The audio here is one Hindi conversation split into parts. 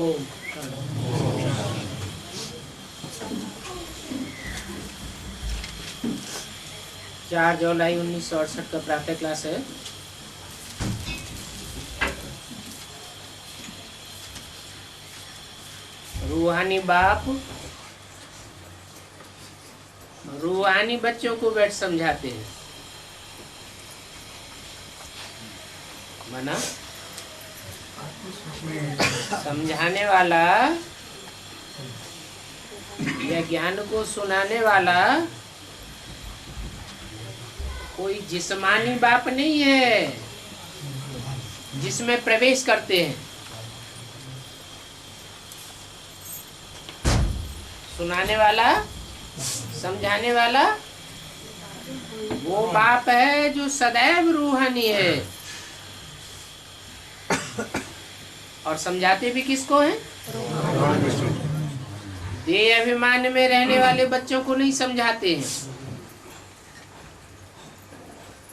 ओम। 4 जुलाई 1968 का प्रातः क्लास है। रूहानी बाप रूहानी बच्चों को बैठ समझाते हैं। माना समझाने वाला या ज्ञान को सुनाने वाला कोई जिस्मानी बाप नहीं है जिसमें प्रवेश करते हैं। सुनाने वाला समझाने वाला वो बाप है जो सदैव रूहानी है। और समझाते भी किसको हैं? देह अभिमान में रहने वाले बच्चों को नहीं समझाते हैं,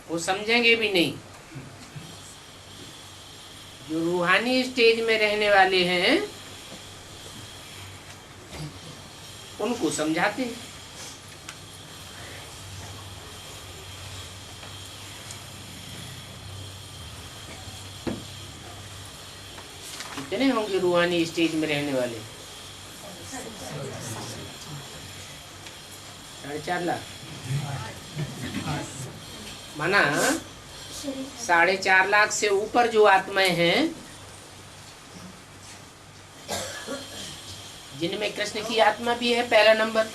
वो समझेंगे भी नहीं। जो रूहानी स्टेज में रहने वाले हैं उनको समझाते हैं। कितने होंगे रूहानी स्टेज में रहने वाले? 4.5 लाख। माना 4.5 लाख से ऊपर जो आत्माएं हैं जिनमें कृष्ण की आत्मा भी है, पहला नंबर।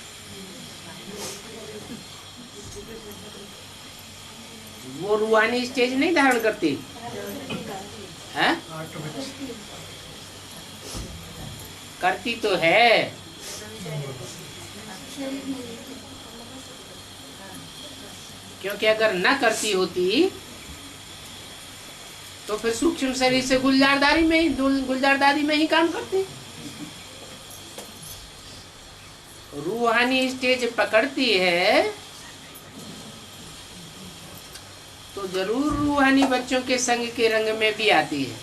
वो रूहानी स्टेज नहीं धारण करती है? करती तो है, क्योंकि अगर न करती होती तो फिर सूक्ष्म शरीर से गुलजारदारी में ही काम करती। रूहानी स्टेज पकड़ती है तो जरूर रूहानी बच्चों के संग के रंग में भी आती है।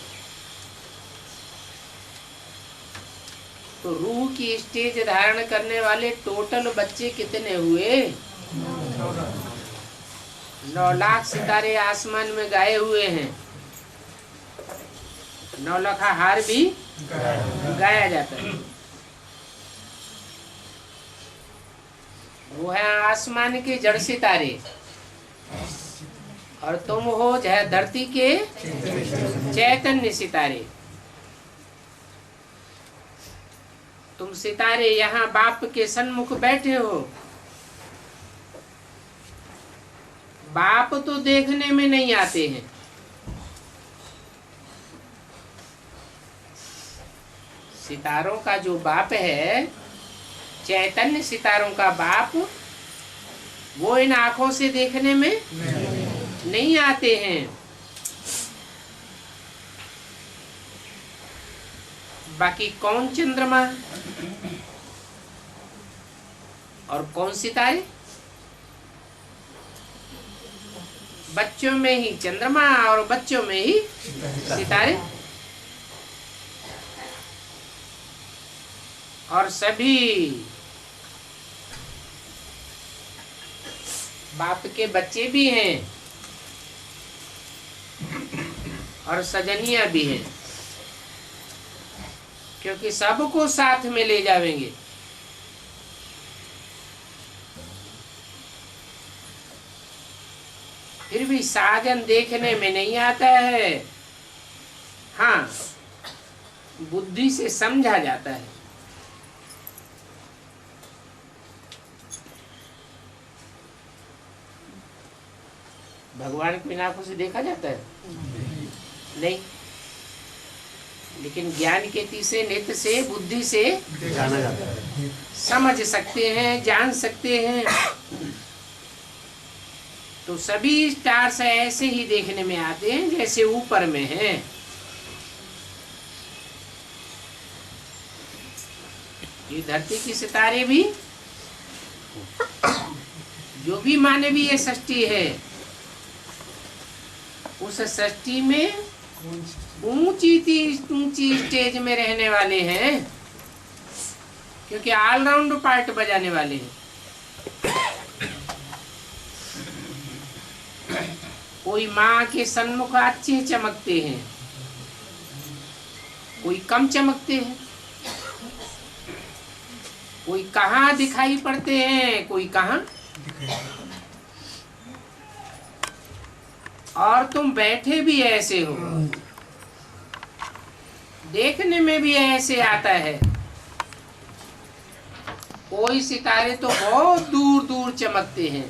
तो रूह की स्टेज धारण करने वाले टोटल बच्चे कितने हुए? 9 लाख सितारे आसमान में गाए हुए हैं। 9 लाख हार भी गाया जाता है। वो है आसमान के जड़ सितारे और तुम हो धरती के चैतन्य सितारे। तुम सितारे यहाँ बाप के सन्मुख बैठे हो। बाप तो देखने में नहीं आते हैं, सितारों का जो बाप है, चैतन्य सितारों का बाप, वो इन आंखों से देखने में नहीं आते हैं। बाकी कौन चंद्रमा और कौन सितारे? बच्चों में ही चंद्रमा और बच्चों में ही सितारे। और सभी बाप के बच्चे भी हैं और सजनिया भी हैं, क्योंकि सबको साथ में ले जाएंगे। फिर भी साजन देखने में नहीं आता है, हाँ बुद्धि से समझा जाता है। भगवान को इन आंखों से देखा जाता है? नहीं, लेकिन ज्ञान के तीसरे नेत्र से, बुद्धि से जाना जाता है, समझ सकते हैं, जान सकते हैं। तो सभी स्टार्स ऐसे ही देखने में आते हैं जैसे ऊपर में हैं। ये धरती की सितारे भी, जो भी मानवीय सृष्टि है, उस सृष्टि में ऊंची स्टेज में रहने वाले हैं, क्योंकि ऑलराउंड पार्ट बजाने वाले हैं। कोई माँ के सन्मुख अच्छे चमकते हैं, कोई कम चमकते हैं, कोई कहाँ दिखाई पड़ते हैं, कोई कहाँ। और तुम बैठे भी ऐसे हो, देखने में भी ऐसे आता है। कोई सितारे तो बहुत दूर दूर चमकते हैं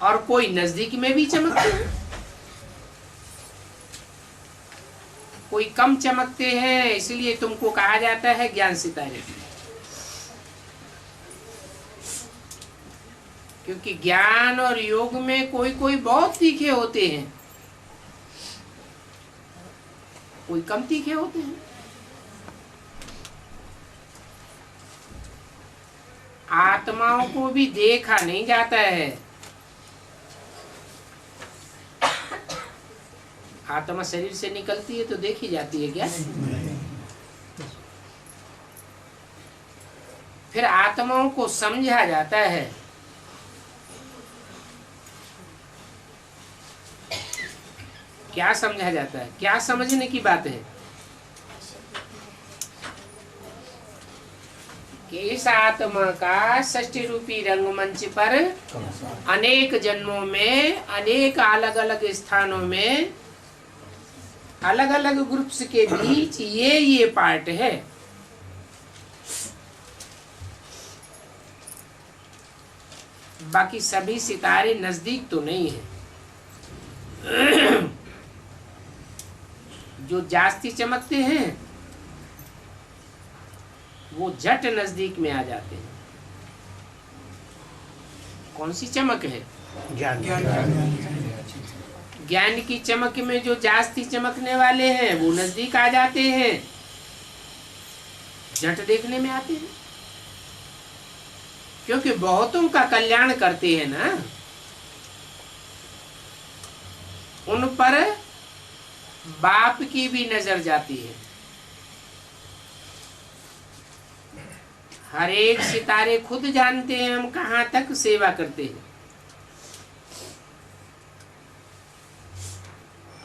और कोई नजदीक में भी चमकते हैं। कोई कम चमकते हैं, इसलिए तुमको कहा जाता है ज्ञान सितारे, क्योंकि ज्ञान और योग में कोई कोई बहुत तीखे होते हैं, कोई कम तीखे होते हैं। आत्माओं को भी देखा नहीं जाता है। आत्मा शरीर से निकलती है तो देखी जाती है क्या? फिर आत्माओं को समझा जाता है। क्या समझा जाता है? क्या समझने की बात है कि इस आत्मा का षष्ठी रूपी रंगमंच पर अनेक जन्मों में, अनेक अलग अलग स्थानों में, अलग अलग ग्रुप्स के बीच ये पार्ट है। बाकी सभी सितारे नजदीक तो नहीं है। जो जास्ती चमकते हैं वो झट नजदीक में आ जाते हैं। कौन सी चमक है? ज्ञान की चमक में जो जास्ती चमकने वाले हैं वो नजदीक आ जाते हैं, झट देखने में आते हैं, क्योंकि बहुतों का कल्याण करते हैं ना। उन पर बाप की भी नजर जाती है। हर एक सितारे खुद जानते हैं हम कहाँ तक सेवा करते हैं,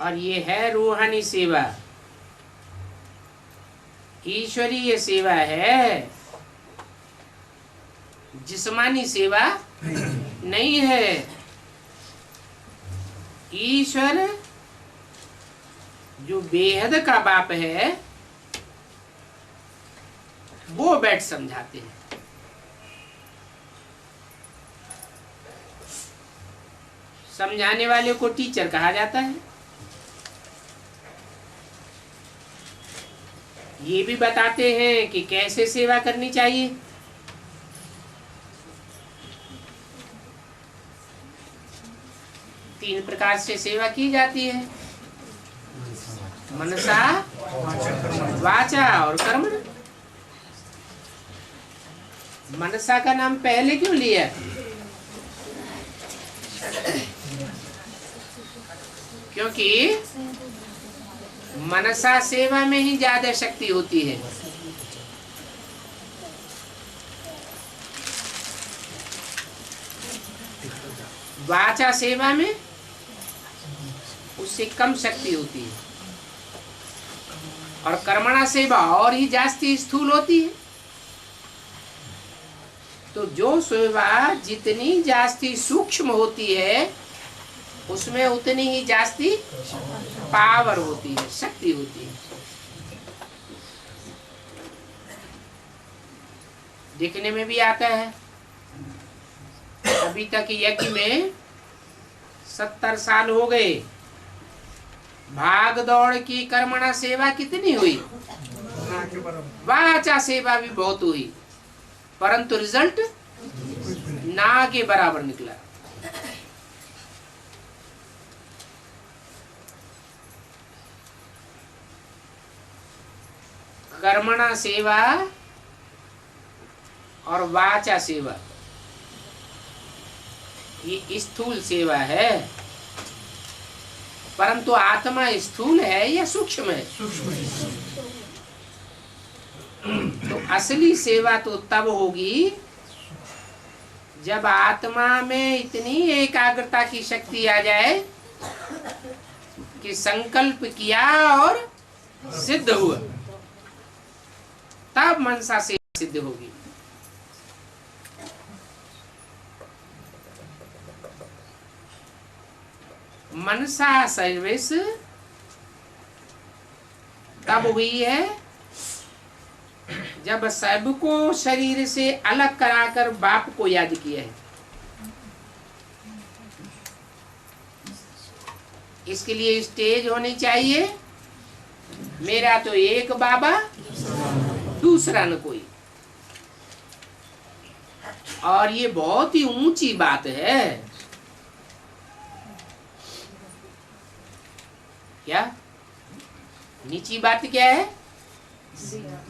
और ये है रूहानी सेवा, ईश्वरीय सेवा है, जिस्मानी सेवा नहीं है। ईश्वर जो बेहद का बाप है वो बैठ समझाते हैं। समझाने वाले को टीचर कहा जाता है। ये भी बताते हैं कि कैसे सेवा करनी चाहिए। तीन प्रकार से सेवा की जाती है, मनसा, वाचा और कर्मण। मनसा का नाम पहले क्यों लिया? क्योंकि मनसा सेवा में ही ज्यादा शक्ति होती है। वाचा सेवा में उससे कम शक्ति होती है, और कर्मणा सेवा और ही जास्ती स्थूल होती है। तो जो सेवा जितनी जास्ती सूक्ष्म होती है उसमें उतनी ही जास्ती पावर होती है, शक्ति होती है। देखने में भी आता है। अभी तक यज्ञ में 70 साल हो गए, भाग दौड़ की कर्मणा सेवा कितनी हुई, वाचा सेवा भी बहुत हुई, परंतु रिजल्ट ना के बराबर निकला। कर्मणा सेवा और वाचा सेवा ये स्थूल सेवा है। परंतु आत्मा स्थूल है या सूक्ष्म है? तो असली सेवा तो तब होगी जब आत्मा में इतनी एकाग्रता की शक्ति आ जाए कि संकल्प किया और सिद्ध हुआ, तब मनसा सेवा सिद्ध होगी। मनसा सर्विस तब हुई है जब सबको शरीर से अलग कराकर बाप को याद किया है। इसके लिए स्टेज होनी चाहिए, मेरा तो एक बाबा दूसरा न कोई। और ये बहुत ही ऊंची बात है। क्या नीची बात क्या है?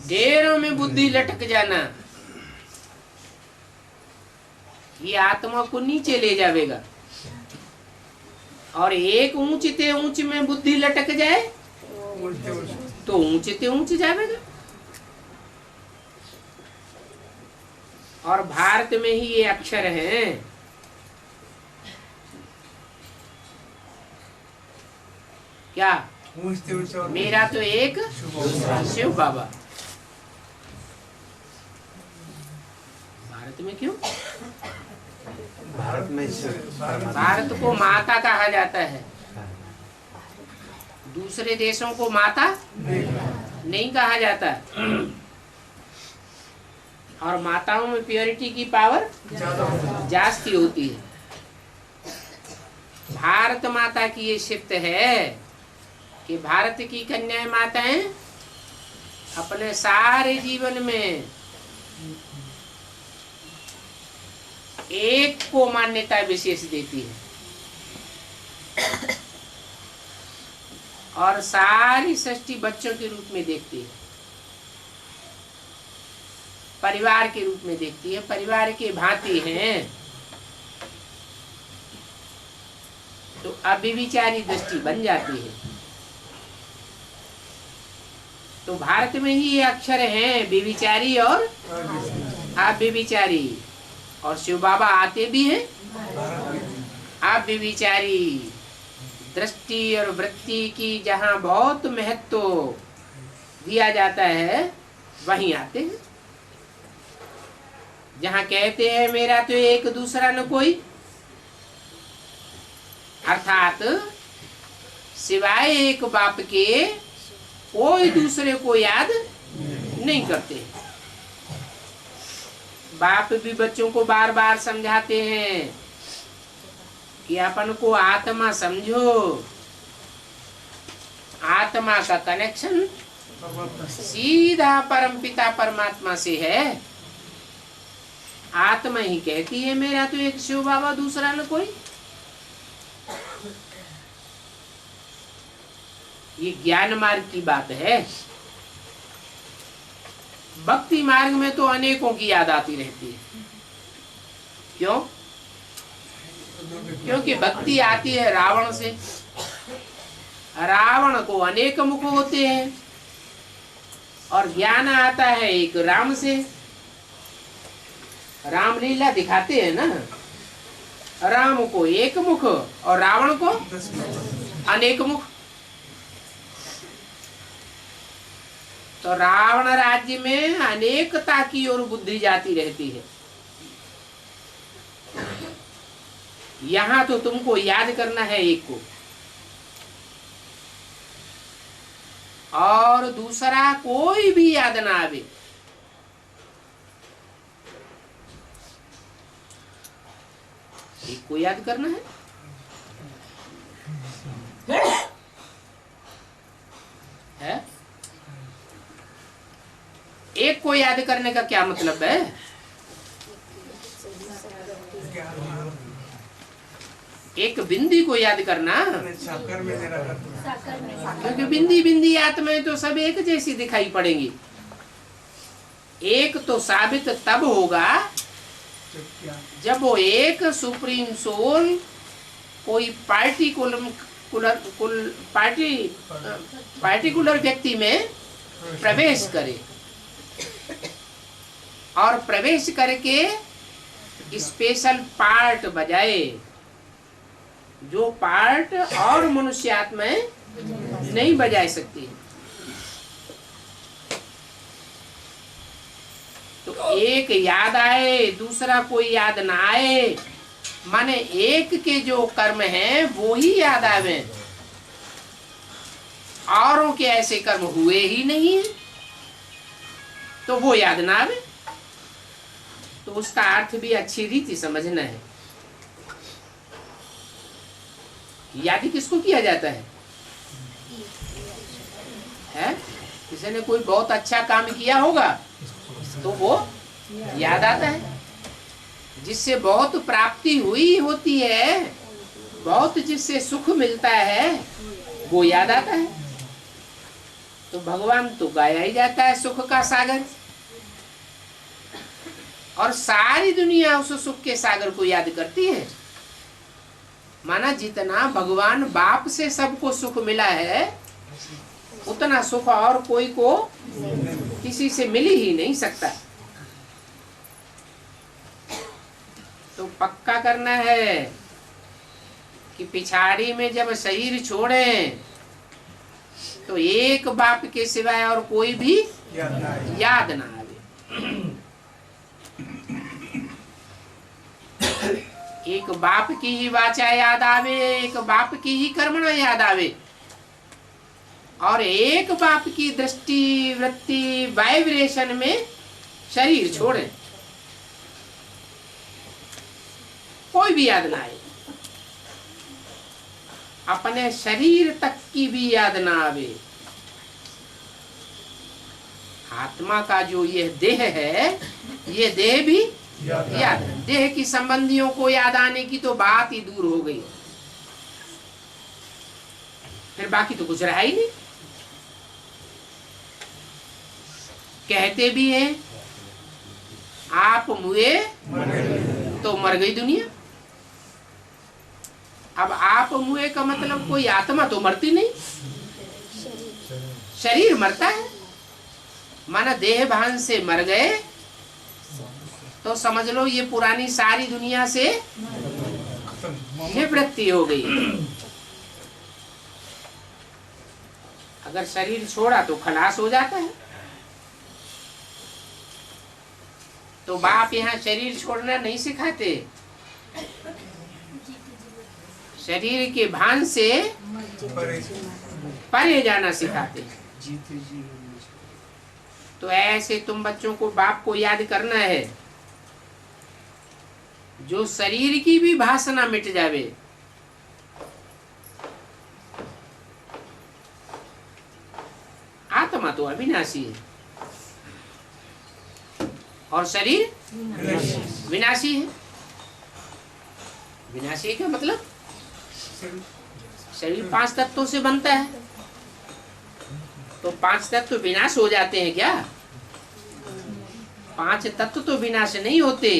ढेरों में बुद्धि लटक जाना, ये आत्मा को नीचे ले जाएगा। और एक ऊंचते ऊंच में बुद्धि लटक जाए तो ऊंचते ऊंच जाएगा। और भारत में ही ये अक्षर हैं। क्या? मेरा तो एक शिव बाबा। भारत में क्यों? भारत को माता कहा जाता है, दूसरे देशों को माता नहीं कहा जाता। और माताओं में प्योरिटी की पावर जास्ती होती है। भारत माता की ये शिफ्ट है कि भारत की कन्याएं माताएं अपने सारे जीवन में एक को मान्यता विशेष देती है और सारी सृष्टि बच्चों के रूप में देखती है, परिवार के रूप में देखती है, परिवार के भांति हैं। तो अव्यभिचारी दृष्टि बन जाती है। तो भारत में ही ये अक्षर हैं, व्यभिचारी और अव्यभिचारी। और शिव बाबा आते भी हैं अव्यभिचारी दृष्टि और वृत्ति की जहाँ बहुत महत्व दिया जाता है वहीं आते हैं। जहाँ कहते हैं मेरा तो एक दूसरा न कोई, अर्थात सिवाय एक बाप के कोई दूसरे को याद नहीं करते। बाप भी बच्चों को बार बार समझाते हैं कि अपन को आत्मा समझो, आत्मा का कनेक्शन सीधा परमपिता परमात्मा से है। आत्मा ही कहती है मेरा तो एक शिव बाबा दूसरा न कोई। ये ज्ञान मार्ग की बात है। भक्ति मार्ग में तो अनेकों की याद आती रहती है। क्यों? क्योंकि भक्ति आती है रावण से। रावण को अनेक मुख होते हैं और ज्ञान आता है एक राम से। रामलीला दिखाते हैं ना, राम को एक मुख और रावण को अनेक मुख। तो रावण राज्य में अनेकता की ओर बुद्धि जाती रहती है। यहां तो तुमको याद करना है एक को, और दूसरा कोई भी याद ना आवे। एक को याद करना है? एक को याद करने का क्या मतलब है? एक बिंदी को याद करना, क्योंकि बिंदी बिंदी आत्माएं तो सब एक जैसी दिखाई पड़ेंगी। एक तो साबित तब होगा जब वो एक सुप्रीम सोल कोई पार्टिकुलर पार्टिकुलर व्यक्ति में प्रवेश करे और प्रवेश करके स्पेशल पार्ट बजाए, जो पार्ट और मनुष्य आत्माएं नहीं बजा सकती। तो एक याद आए, दूसरा कोई याद ना आए, माने एक के जो कर्म हैं वो ही याद आवे, औरों के ऐसे कर्म हुए ही नहीं है तो वो याद ना आवे। तो उसका अर्थ भी अच्छी रीति समझना है। याद किसको किया जाता है? किसी ने कोई बहुत अच्छा काम किया होगा तो वो याद आता है, जिससे बहुत प्राप्ति हुई होती है, बहुत जिससे सुख मिलता है वो याद आता है। तो भगवान तो गाया ही जाता है सुख का सागर, और सारी दुनिया उस सुख के सागर को याद करती है। माना जितना भगवान बाप से सबको सुख मिला है उतना सुख और कोई को किसी से मिल ही नहीं सकता। तो पक्का करना है कि पिछाड़ी में जब शरीर छोड़े तो एक बाप के सिवाय और कोई भी याद ना आवे। एक बाप की ही वाचा याद आवे, एक बाप की ही कर्मणा याद आवे, और एक बाप की दृष्टि वृत्ति वाइब्रेशन में शरीर छोड़े, कोई भी याद ना आए। अपने शरीर तक की भी याद ना आवे। आत्मा का जो ये देह है, ये देह भी याद, देह की संबंधियों को याद आने की तो बात ही दूर हो गई, फिर बाकी तो कुछ रहा ही नहीं। कहते भी हैं आप मुए तो मर गई दुनिया। अब आप मुए का मतलब कोई आत्मा तो मरती नहीं, शरीर मरता है। माना देह भान से मर गए तो समझ लो ये पुरानी सारी दुनिया से निवृत्ति हो गई। अगर शरीर छोड़ा तो खलास हो जाता है। तो बाप यहाँ शरीर छोड़ना नहीं सिखाते, शरीर के भान से परे जाना सिखाते। तो ऐसे तुम बच्चों को बाप को याद करना है, जो शरीर की भी वासना मिट जावे। आत्मा तो अविनाशी है और शरीर विनाशी है। विनाशी का मतलब शरीर 5 तत्वों से बनता है, तो 5 तत्व विनाश हो जाते हैं क्या? 5 तत्व तो विनाश नहीं होते,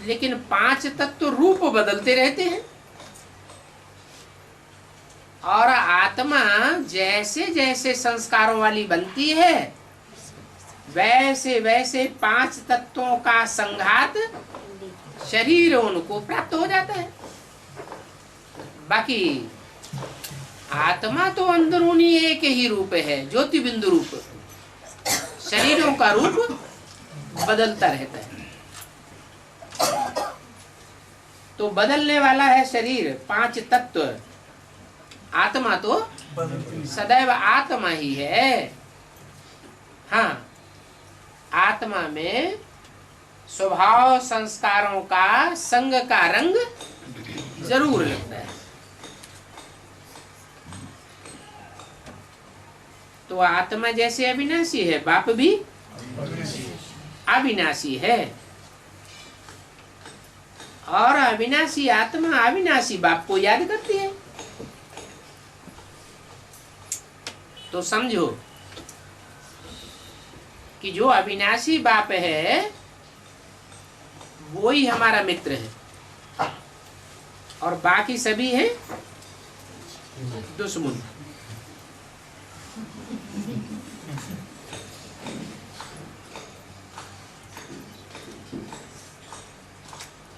लेकिन 5 तत्व रूप बदलते रहते हैं। और आत्मा जैसे जैसे संस्कारों वाली बनती है वैसे वैसे 5 तत्वों का संघात शरीर उनको प्राप्त हो जाता है। बाकी आत्मा तो अंदरूनी एक ही रूप है, ज्योति बिंदु रूप। शरीरों का रूप बदलता रहता है। तो बदलने वाला है शरीर, 5 तत्व। आत्मा तो सदैव आत्मा ही है। हाँ, आत्मा में स्वभाव संस्कारों का संग का रंग जरूर लगता है। तो आत्मा जैसे अविनाशी है, बाप भी अविनाशी है, और अविनाशी आत्मा अविनाशी बाप को याद करती है। तो समझो कि जो अविनाशी बाप है वो ही हमारा मित्र है, और बाकी सभी हैं दुश्मन।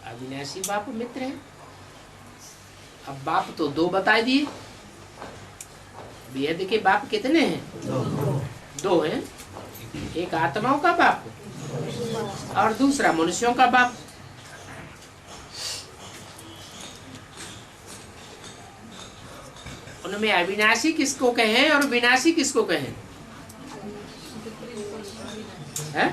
अविनाशी बाप मित्र है। अब बाप तो दो बता दिए। वेद के बाप कितने हैं? दो हैं। एक आत्माओं का बाप और दूसरा मनुष्यों का बाप। उनमें अविनाशी किसको कहें और विनाशी किसको कहें? है?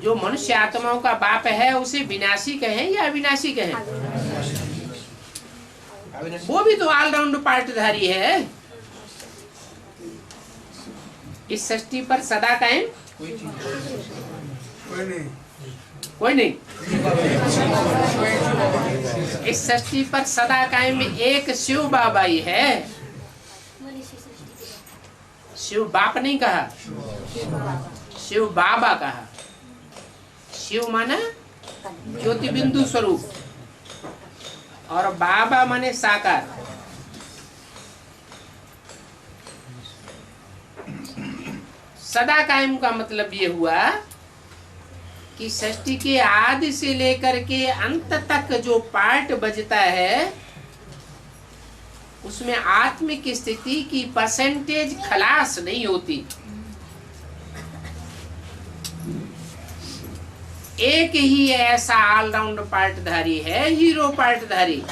जो मनुष्य आत्माओं का बाप है उसे विनाशी कहें या अविनाशी कहें? वो भी तो ऑलराउंड पार्टधारी है। इस सृष्टि पर सदा कायम कोई नहीं। इस सृष्टि पर सदा कायम एक शिव बाबा ही है। शिव बाप नहीं कहा, शिव बाबा कहा। शिव माना ज्योति बिंदु स्वरूप और बाबा माने साकार। सदा कायम का मतलब ये हुआ कि सृष्टि के आदि से लेकर के अंत तक जो पार्ट बजता है उसमें आत्मिक स्थिति की परसेंटेज खलास नहीं होती। एक ही ऐसा ऑलराउंड पार्टधारी है, हीरो पार्टधारी।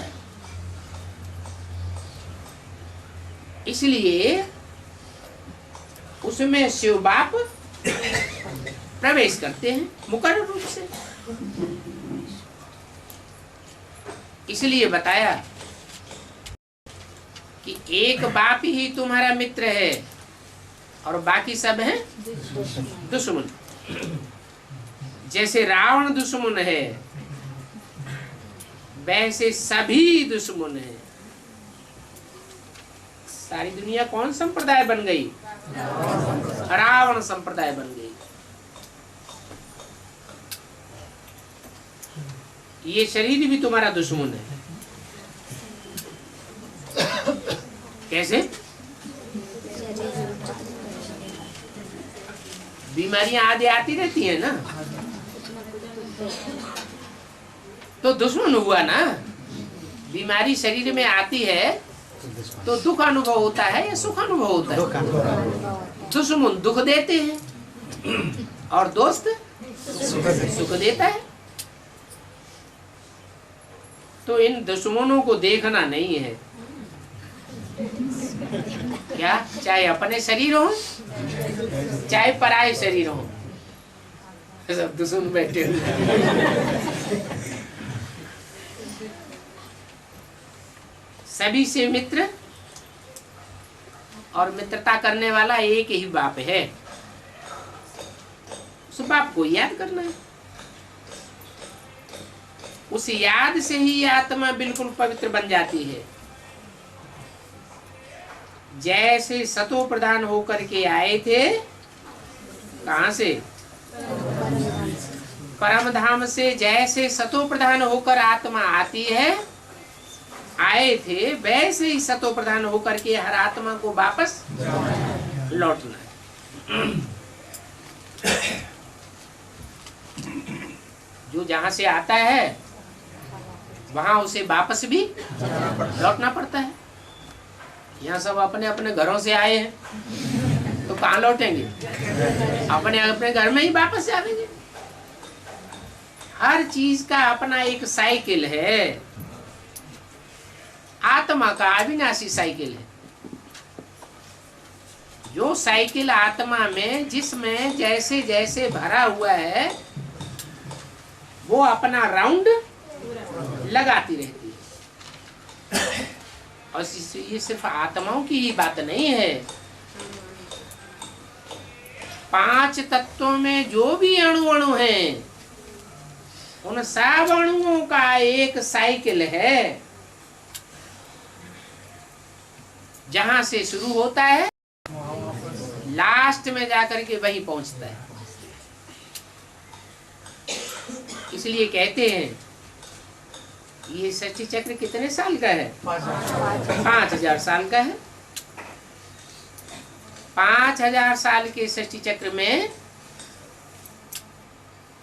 इसलिए उसमें शिव बाप प्रवेश करते हैं मुकर्रर रूप से। इसलिए बताया कि एक बाप ही तुम्हारा मित्र है और बाकी सब हैं दुश्मन। जैसे रावण दुश्मन है वैसे सभी दुश्मन है। सारी दुनिया कौन संप्रदाय बन गई? रावण संप्रदाय बन गई। ये शरीर भी तुम्हारा दुश्मन है। कैसे? बीमारियां आदि आती रहती है ना, तो दुश्मन हुआ ना। बीमारी शरीर में आती है तो दुख अनुभव होता है या सुख अनुभव होता है? दुश्मन दुख देते हैं और दोस्त सुख देता है। तो इन दुश्मनों को देखना नहीं है क्या? चाहे अपने शरीर हो चाहे पराये शरीर हो, सब दुश्मन बैठे हुए। सभी से मित्र और मित्रता करने वाला एक ही बाप है। उस बाप को याद करना है। उस याद से ही आत्मा बिल्कुल पवित्र बन जाती है। जैसे सतो प्रधान होकर के आए थे, कहां से? परम धाम से। जैसे सतो प्रधान होकर आत्मा आती है, आए थे, वैसे ही सतो प्रधान होकर के हर आत्मा को वापस लौटना है। जो जहां से आता है वहां उसे वापस भी लौटना पड़ता है। यहाँ सब अपने अपने घरों से आए हैं तो कहाँ लौटेंगे? अपने अपने घर में ही वापस जाएंगे। हर चीज का अपना एक साइकिल है। आत्मा का अविनाशी साइकिल है। जो साइकिल आत्मा में जिसमें जैसे जैसे भरा हुआ है वो अपना राउंड लगाती रहती है। और ये सिर्फ आत्माओं की ही बात नहीं है। 5 तत्वों में जो भी अणु हैं उन सब अणुओं का एक साइकिल है। जहां से शुरू होता है लास्ट में जाकर के वही पहुंचता है। इसलिए कहते हैं ये षष्ठी चक्र कितने साल का है? 5000 साल का है। 5000 साल के षष्ठी चक्र में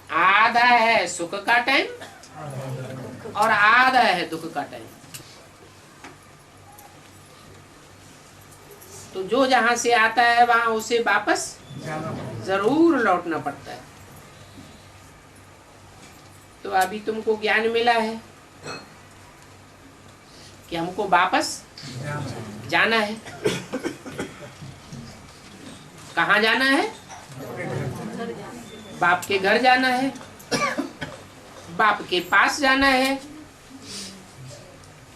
आधा है सुख का टाइम और आधा है दुख का टाइम। तो जो जहां से आता है वहां उसे वापस जरूर लौटना पड़ता है। तो अभी तुमको ज्ञान मिला है कि हमको वापस जाना है। कहाँ जाना है? बाप के घर जाना है, बाप के पास जाना है।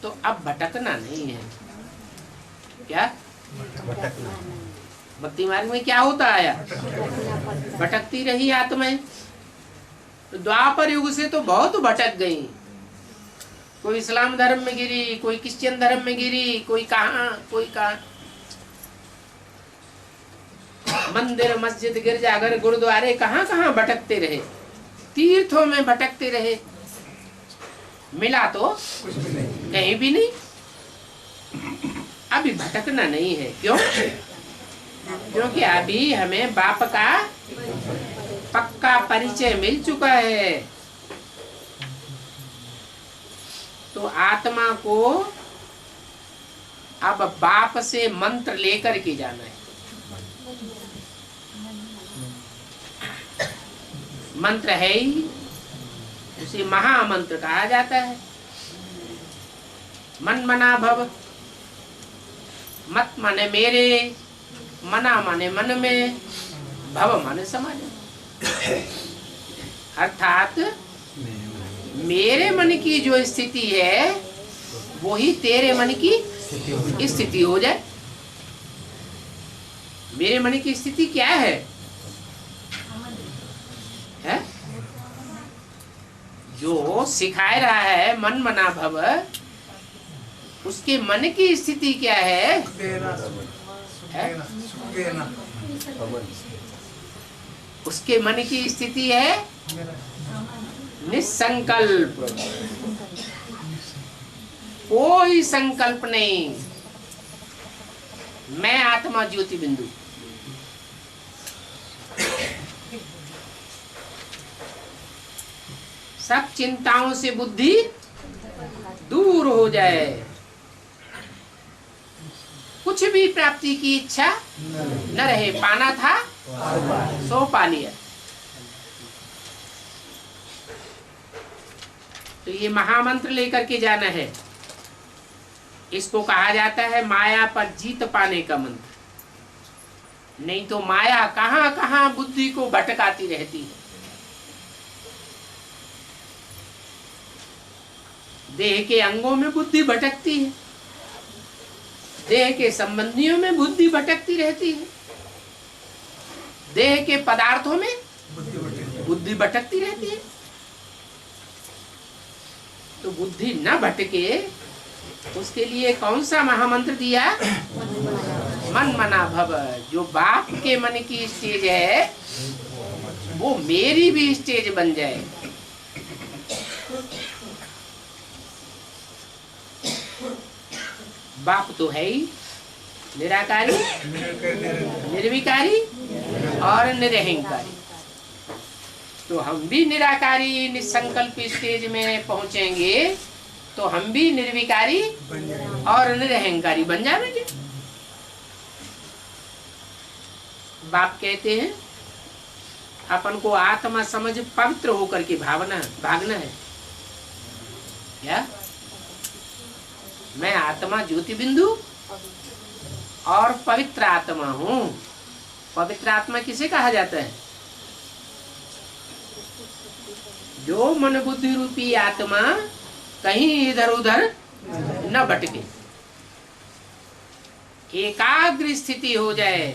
तो अब भटकना नहीं है। क्या भक्ति मार्ग में क्या होता आया? भटकती रही आत्माएं। तो द्वापर युग से तो बहुत भटक गई। कोई इस्लाम धर्म में गिरी, कोई क्रिश्चियन धर्म में गिरी, कोई कहाँ कोई कहाँ। मंदिर मस्जिद गिरजाघर गुरुद्वारे कहाँ कहाँ भटकते रहे, तीर्थों में भटकते रहे। मिला तो कहीं भी नहीं। अभी भटकना नहीं है। क्यों? क्योंकि अभी हमें बाप का पक्का परिचय मिल चुका है। तो आत्मा को अब बाप से मंत्र लेकर के जाना है। मंत्र है ही, उसे महामंत्र कहा जाता है। मन मना भव, मत माने मेरे, मना माने मन में, भव माने समाज में। अर्थात मेरे मन की जो स्थिति है वही तेरे मन की स्थिति हो जाए। मेरे मन की स्थिति क्या है? है? जो सिखाए रहा है मन मना भव, उसके मन की स्थिति क्या है? उसके मन की स्थिति है निसंकल्प। कोई संकल्प नहीं। मैं आत्मा ज्योति बिंदु। सब चिंताओं से बुद्धि दूर हो जाए। कुछ भी प्राप्ति की इच्छा न रहे। पाना था सो पा लिया। तो ये महामंत्र लेकर के जाना है। इसको कहा जाता है माया पर जीत पाने का मंत्र। नहीं तो माया कहां कहां बुद्धि को भटकाती रहती है। देह के अंगों में बुद्धि भटकती है, देह के संबंधियों में बुद्धि भटकती रहती है, देह के पदार्थों में बुद्धि भटकती रहती है। तो बुद्धि न भटके उसके लिए कौन सा महामंत्र दिया? मन मना भव। जो बाप के मन की स्टेज है वो मेरी भी स्टेज बन जाए। बाप तो है ही निराकारी, निर्विकारी और निरहंकारी। तो हम भी निराकारी निसंकल्प स्टेज में पहुंचेंगे तो हम भी निर्विकारी और निरहंकारी बन जाएंगे। बाप कहते हैं अपन को आत्मा समझ पवित्र होकर के भागना है। क्या? मैं आत्मा ज्योति बिंदु और पवित्र आत्मा हूँ। पवित्र आत्मा किसे कहा जाता है? जो मन बुद्धि रूपी आत्मा कहीं इधर उधर न भटके, एकाग्र स्थिति हो जाए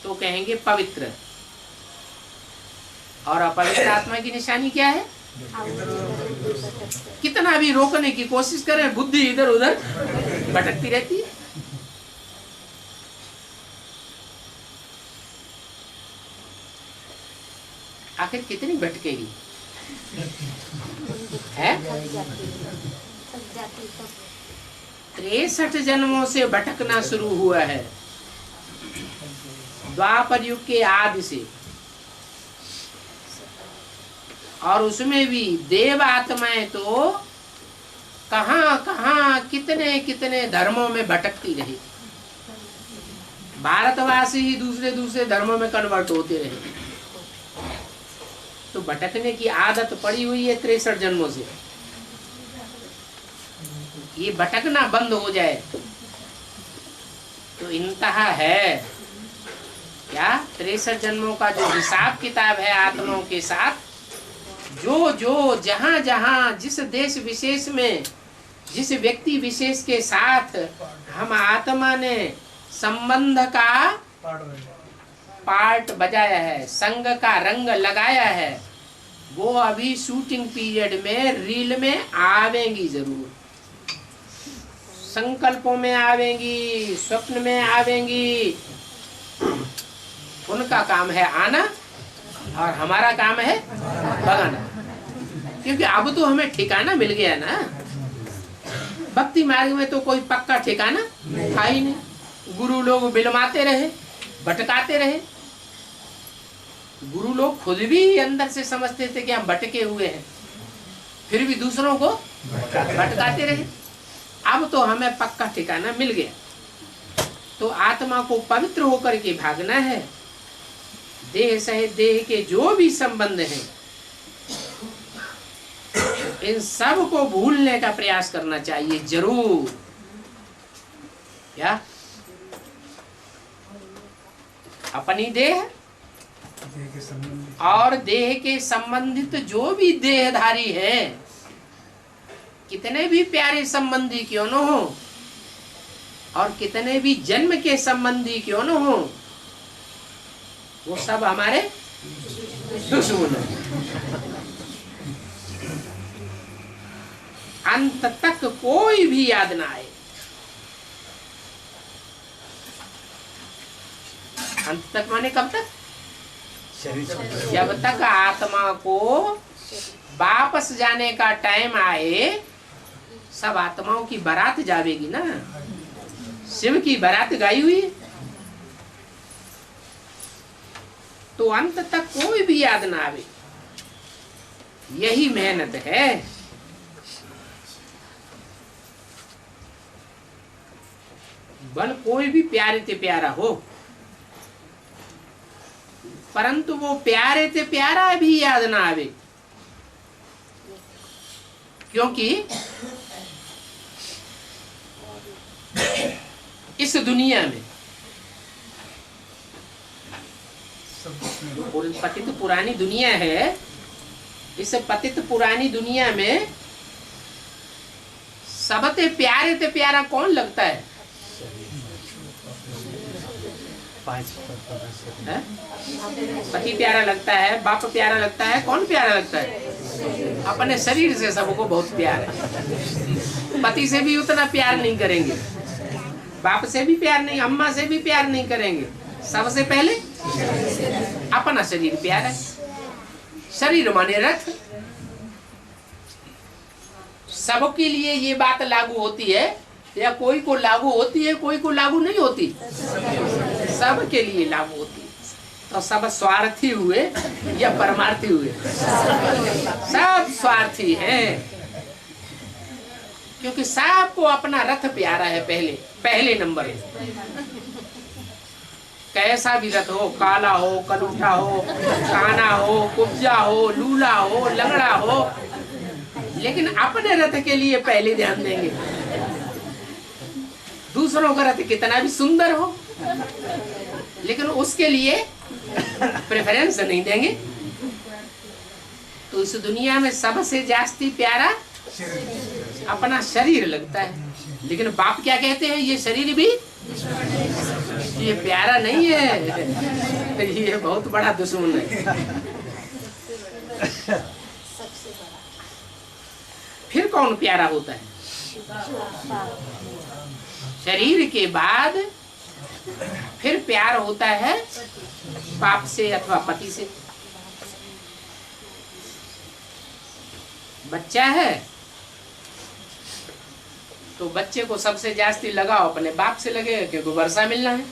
तो कहेंगे पवित्र। और अपवित्र आत्मा की निशानी क्या है? कितना भी रोकने की कोशिश करें बुद्धि इधर उधर भटकती रहती है। आखिर कितनी भटकेगी? है। 63 जन्मों से भटकना शुरू हुआ है, द्वापर युग के आदि से। और उसमें भी देव आत्माएं तो कहां कहां कितने कितने धर्मों में भटकती रही। भारतवासी ही दूसरे दूसरे धर्मों में कन्वर्ट होते रहे। तो भटकने की आदत पड़ी हुई है 63 जन्मों से। ये भटकना बंद हो जाए तो इंतहा है। क्या 63 जन्मों का जो हिसाब किताब है आत्माओं के साथ, जो जो जहां जहां जिस देश विशेष में जिस व्यक्ति विशेष के साथ हम आत्मा ने संबंध का पार्ट बजाया है, संग का रंग लगाया है, वो अभी शूटिंग पीरियड में रील में आवेंगी जरूर। संकल्पों में आवेंगी, स्वप्न में आवेंगी। उनका काम है आना और हमारा काम है भगाना। क्योंकि अब तो हमें ठिकाना मिल गया ना। भक्ति मार्ग में तो कोई पक्का ठिकाना था ही नहीं। गुरु लोग बिलमाते रहे, भटकाते रहे। गुरु लोग खुद भी अंदर से समझते थे कि हम भटके हुए हैं, फिर भी दूसरों को भटकाते रहे। अब तो हमें पक्का ठिकाना मिल गया। तो आत्मा को पवित्र होकर के भागना है। देह सहित देह के जो भी संबंध हैं, इन सब को भूलने का प्रयास करना चाहिए जरूर। क्या अपनी देह और देह के संबंधित जो भी देहधारी है, कितने भी प्यारे संबंधी क्यों न हो और कितने भी जन्म के संबंधी क्यों न हो, वो सब हमारे दुश्मन हैं। अंत तक कोई भी याद ना आए। अंत तक माने कब तक? जब तक आत्मा को वापस जाने का टाइम आए। सब आत्माओं की बारात जावेगी ना। शिव की बारात गाई हुई, तो अंत तक कोई भी याद ना आवे। यही मेहनत है। बल कोई भी प्यारे ते प्यारा हो, परंतु वो प्यारे ते प्यारा भी याद ना आवे। क्योंकि इस दुनिया में पतित पुरानी दुनिया है, इस पतित पुरानी दुनिया में सबसे प्यारे ते प्यारा कौन लगता है? पति प्यारा लगता है, बाप प्यारा लगता है, कौन प्यारा लगता है? अपने शरीर से सबको बहुत प्यार है। पति से भी उतना प्यार नहीं करेंगे, बाप से भी प्यार नहीं, अम्मा से भी प्यार नहीं करेंगे। सबसे पहले अपना शरीर प्यारा है। शरीर माने रथ। सबके लिए ये बात लागू होती है या कोई को लागू होती है, कोई को लागू नहीं होती? सबके लिए लागू होती है। तो सब स्वार्थी हुए या परमार्थी हुए? सब स्वार्थी हैं। क्योंकि सबको अपना रथ प्यारा है। पहले नंबर है। कैसा भी रथ हो, काला हो, कलूठा हो, काना हो, कुब्जा हो, लूला हो, लंगड़ा हो, लेकिन अपने रथ के लिए पहले ध्यान देंगे। दूसरों का रथ कितना भी सुंदर हो, लेकिन उसके लिए प्रेफरेंस नहीं देंगे। तो इस दुनिया में सबसे जास्ती प्यारा अपना शरीर लगता है। लेकिन बाप क्या कहते हैं? ये शरीर भी ये प्यारा नहीं है, ये बहुत बड़ा दुश्मन है। फिर कौन प्यारा होता है? शरीर के बाद फिर प्यार होता है बाप से अथवा पति से। बच्चा है तो बच्चे को सबसे जास्ती लगाव अपने बाप से लगेगा क्योंकि वर्षा मिलना है।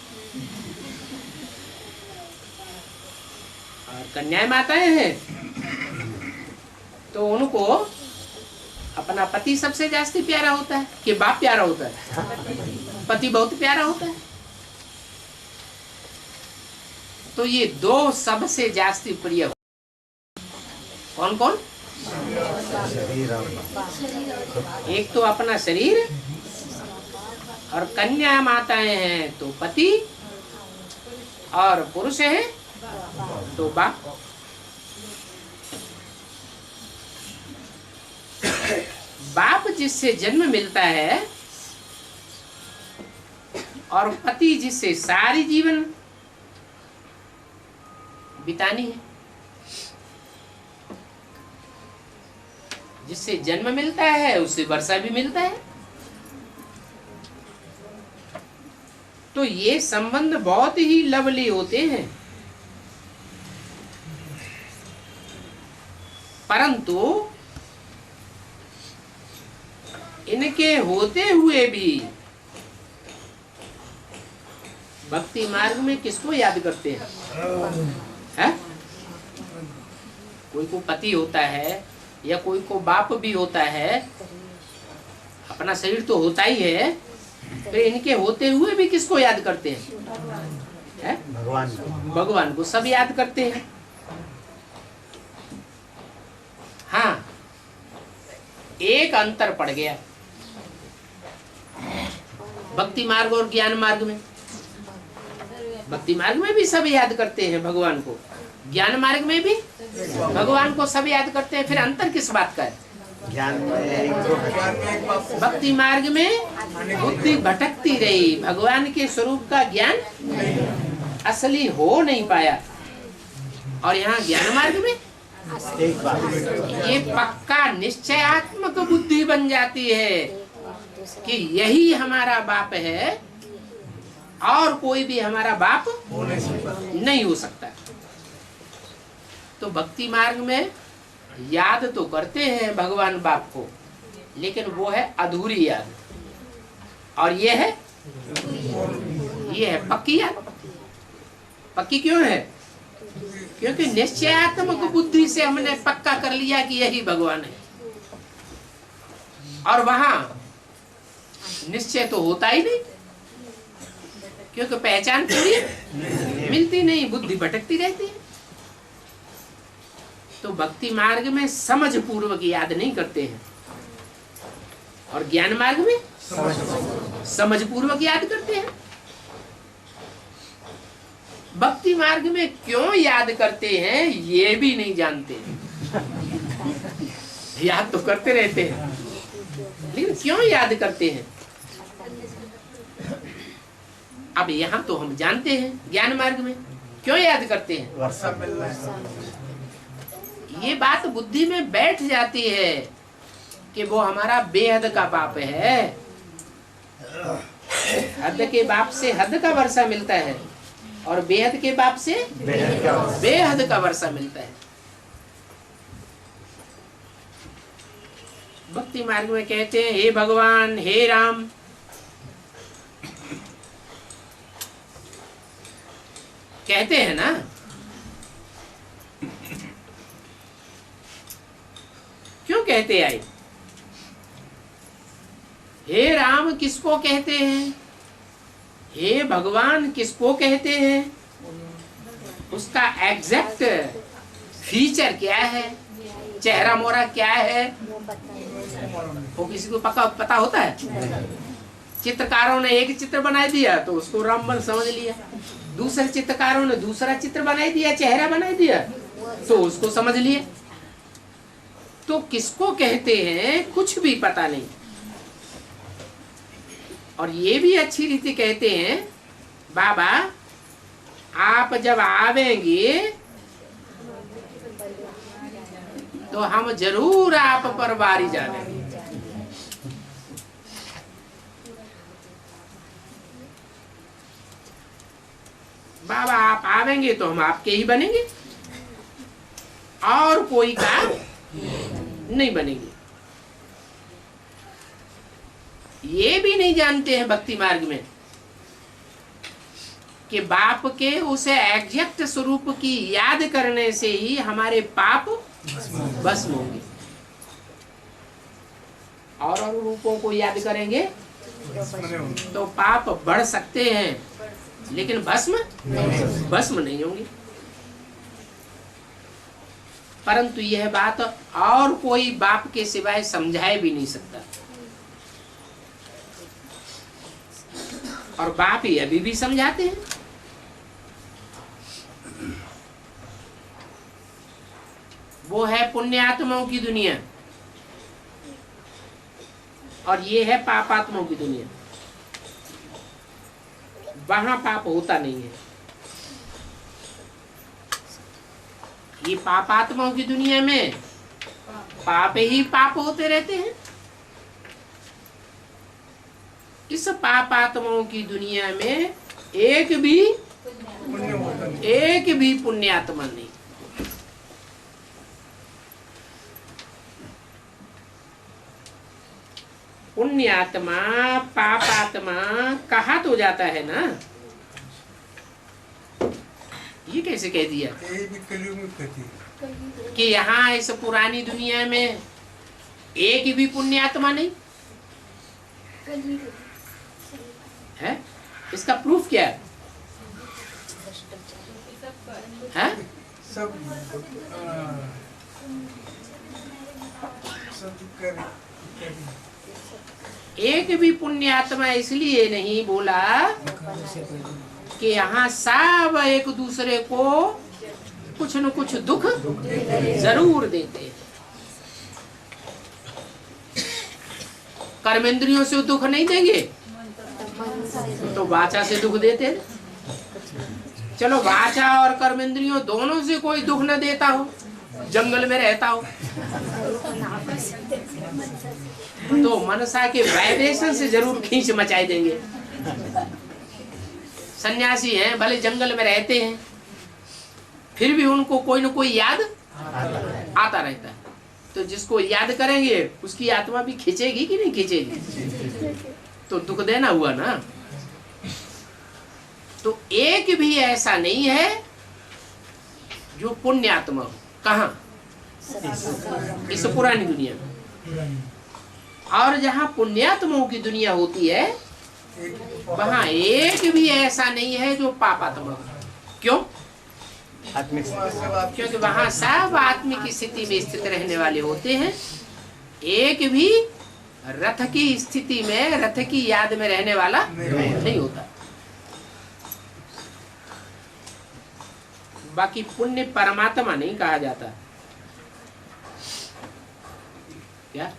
और कन्या माताएं हैं तो उनको अपना पति सबसे जास्ती प्यारा होता है कि बाप प्यारा होता है? पति बहुत प्यारा होता है। तो ये दो सबसे जास्ती प्रिय कौन कौन? एक तो अपना शरीर और कन्या माताएं हैं तो पति और पुरुष है तो बाप। बाप जिससे जन्म मिलता है और पति जिससे सारी जीवन बितानी है, जिससे जन्म मिलता है उससे वर्षा भी मिलता है। तो ये संबंध बहुत ही लवली होते हैं, परंतु इनके होते हुए भी भक्ति मार्ग में किसको याद करते हैं? है? कोई को पति होता है या कोई को बाप भी होता है, अपना शरीर तो होता ही है, फिर इनके होते हुए भी किसको याद करते हैं? भगवान को सब याद करते हैं। हाँ, एक अंतर पड़ गया भक्ति मार्ग और ज्ञान मार्ग में। भक्ति मार्ग में भी सब याद करते हैं भगवान को, ज्ञान मार्ग में भी भगवान को सब याद करते हैं। फिर अंतर किस बात का है? ज्ञान में भक्ति मार्ग में बुद्धि भटकती रही, भगवान के स्वरूप का ज्ञान असली हो नहीं पाया। और यहाँ ज्ञान मार्ग में ये पक्का निश्चयात्मक बुद्धि बन जाती है कि यही हमारा बाप है और कोई भी हमारा बाप नहीं हो सकता। तो भक्ति मार्ग में याद तो करते हैं भगवान बाप को, लेकिन वो है अधूरी याद, और ये है पक्की याद। पक्की क्यों है? क्योंकि निश्चयात्मक बुद्धि से हमने पक्का कर लिया कि यही भगवान है, और वहां निश्चय तो होता ही नहीं, क्योंकि पहचान के लिए मिलती नहीं, बुद्धि भटकती रहती है। तो भक्ति मार्ग में समझ पूर्वक याद नहीं करते हैं, और ज्ञान मार्ग में समझ पूर्वक याद करते हैं। भक्ति मार्ग में क्यों याद करते हैं ये भी नहीं जानते। याद तो करते रहते हैं, लेकिन क्यों याद करते हैं? अब यहाँ तो हम जानते हैं ज्ञान मार्ग में क्यों याद करते हैं। ये बात बुद्धि में बैठ जाती है कि वो हमारा बेहद का बाप है। हद के बाप से हद का वर्षा मिलता है और बेहद के बाप से बेहद का वर्षा मिलता है। भक्ति मार्ग में कहते हैं हे भगवान, हे राम, कहते हैं ना। क्यों कहते आए? हे राम किसको कहते हैं, हे भगवान किसको कहते हैं, उसका एग्जैक्ट फीचर क्या है, चेहरा मोरा क्या है, वो किसी को पता होता है? चित्रकारों ने एक चित्र बना दिया तो उसको रामबन समझ लिया, दूसरे चित्रकारों ने दूसरा चित्र बना दिया, चेहरा बना दिया तो उसको समझ लिया। तो किसको कहते हैं कुछ भी पता नहीं। और ये भी अच्छी रीति कहते हैं बाबा आप जब आवेंगे तो हम जरूर आप पर बारी जाएंगे। बाबा आप आवेंगे तो हम आपके ही बनेंगे और कोई काम नहीं बनेगी। ये भी नहीं जानते हैं भक्ति मार्ग में कि बाप के उस एग्जैक्ट स्वरूप की याद करने से ही हमारे पाप भस्म होंगे। और रूपों को याद करेंगे तो पाप बढ़ सकते हैं लेकिन भस्म नहीं होंगे। परंतु यह बात और कोई बाप के सिवाय समझाए भी नहीं सकता, और बाप ही अभी भी समझाते हैं। वो है पुण्यात्माओं की दुनिया और ये है पापात्माओं की दुनिया। वहां पाप होता नहीं है। ये पापात्माओं की दुनिया में पाप ही पाप होते रहते हैं। इस पापात्माओं की दुनिया में एक भी पुण्यात्मा नहीं। पुण्यात्मा पापात्मा कहा तो जाता है ना, ये कैसे कह दिया कि यहाँ इस पुरानी दुनिया में एक भी पुण्यात्मा नहीं है? इसका प्रूफ क्या है? सब एक भी पुण्यात्मा इसलिए नहीं बोला कि यहाँ सब एक दूसरे को कुछ न कुछ दुख जरूर देते हैं। कर्मेंद्रियों से दुख नहीं देंगे तो वाचा से दुख देते हैं। चलो वाचा और कर्मेंद्रियों दोनों से कोई दुख न देता हो, जंगल में रहता हो, तो मनसा के वाइब्रेशन से जरूर खींच मचाई देंगे। सन्यासी हैं, भले जंगल में रहते हैं, फिर भी उनको कोई न कोई याद आता रहता है। तो जिसको याद करेंगे उसकी आत्मा भी खींचेगी कि नहीं खींचेगी? तो दुख देना हुआ ना। तो एक भी ऐसा नहीं है जो पुण्यात्मा हो। कहाँ? इस पुरानी दुनिया में। और जहाँ पुण्यात्माओं की दुनिया होती है वहाँ एक भी ऐसा नहीं है जो पापात्मा हो। क्यों? क्योंकि वहाँ सब आत्मिक स्थिति में स्थित रहने वाले होते हैं। एक भी रथ की स्थिति में, रथ की याद में रहने वाला नहीं होता। बाकी पुण्य परमात्मा नहीं कहा जाता क्या?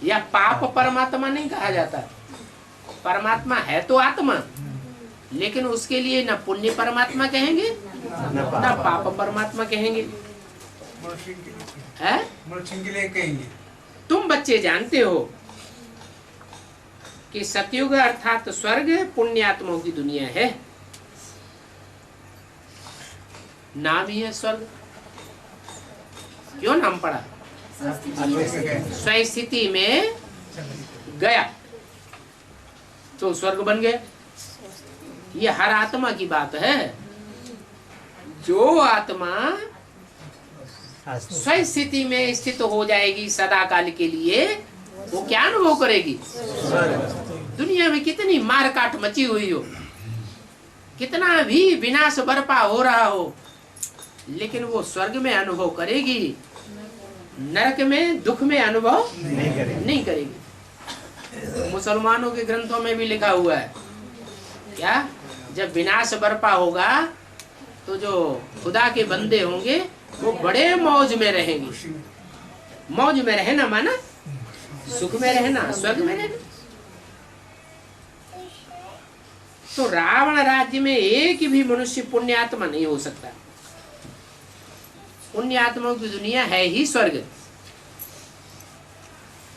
या पाप परमात्मा नहीं कहा जाता। परमात्मा है तो आत्मा, लेकिन उसके लिए न पुण्य परमात्मा कहेंगे न पाप परमात्मा कहेंगे। है? तुम बच्चे जानते हो कि सतयुग अर्थात स्वर्ग पुण्यात्माओं की दुनिया है। नाम ही है स्वर्ग। क्यों नाम पड़ा? स्वस्थिति में गया तो स्वर्ग बन गया। ये हर आत्मा की बात है। जो आत्मा स्वस्थिति में स्थित हो जाएगी सदा काल के लिए, वो क्या अनुभव करेगी? दुनिया में कितनी मार काट मची हुई हो, कितना भी विनाश बर्पा हो रहा हो, लेकिन वो स्वर्ग में अनुभव करेगी, नरक में दुख में अनुभव नहीं करेगी। मुसलमानों के ग्रंथों में भी लिखा हुआ है क्या? जब विनाश बर्पा होगा तो जो खुदा के बंदे होंगे वो बड़े मौज में रहेंगे। मौज में रहना माना सुख में रहना, स्वर्ग में रहना। तो रावण राज्य में एक भी मनुष्य पुण्यात्मा नहीं हो सकता। पुण्यात्माओं की दुनिया है ही स्वर्ग।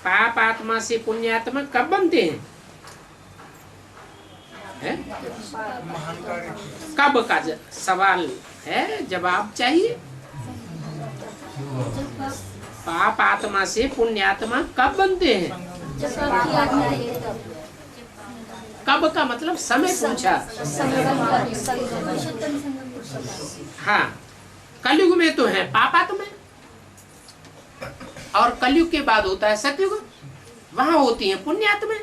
पाप आत्मा से पुण्यात्मा कब बनते हैं? है? कब का सवाल है, जवाब चाहिए। पाप आत्मा से पुण्य आत्मा कब बनते हैं? कब का मतलब समय पूछा। हाँ, कलयुग में तो है पाप आत्मा, और कलयुग के बाद होता है सतयुग, वहां होती है पुण्य आत्मा।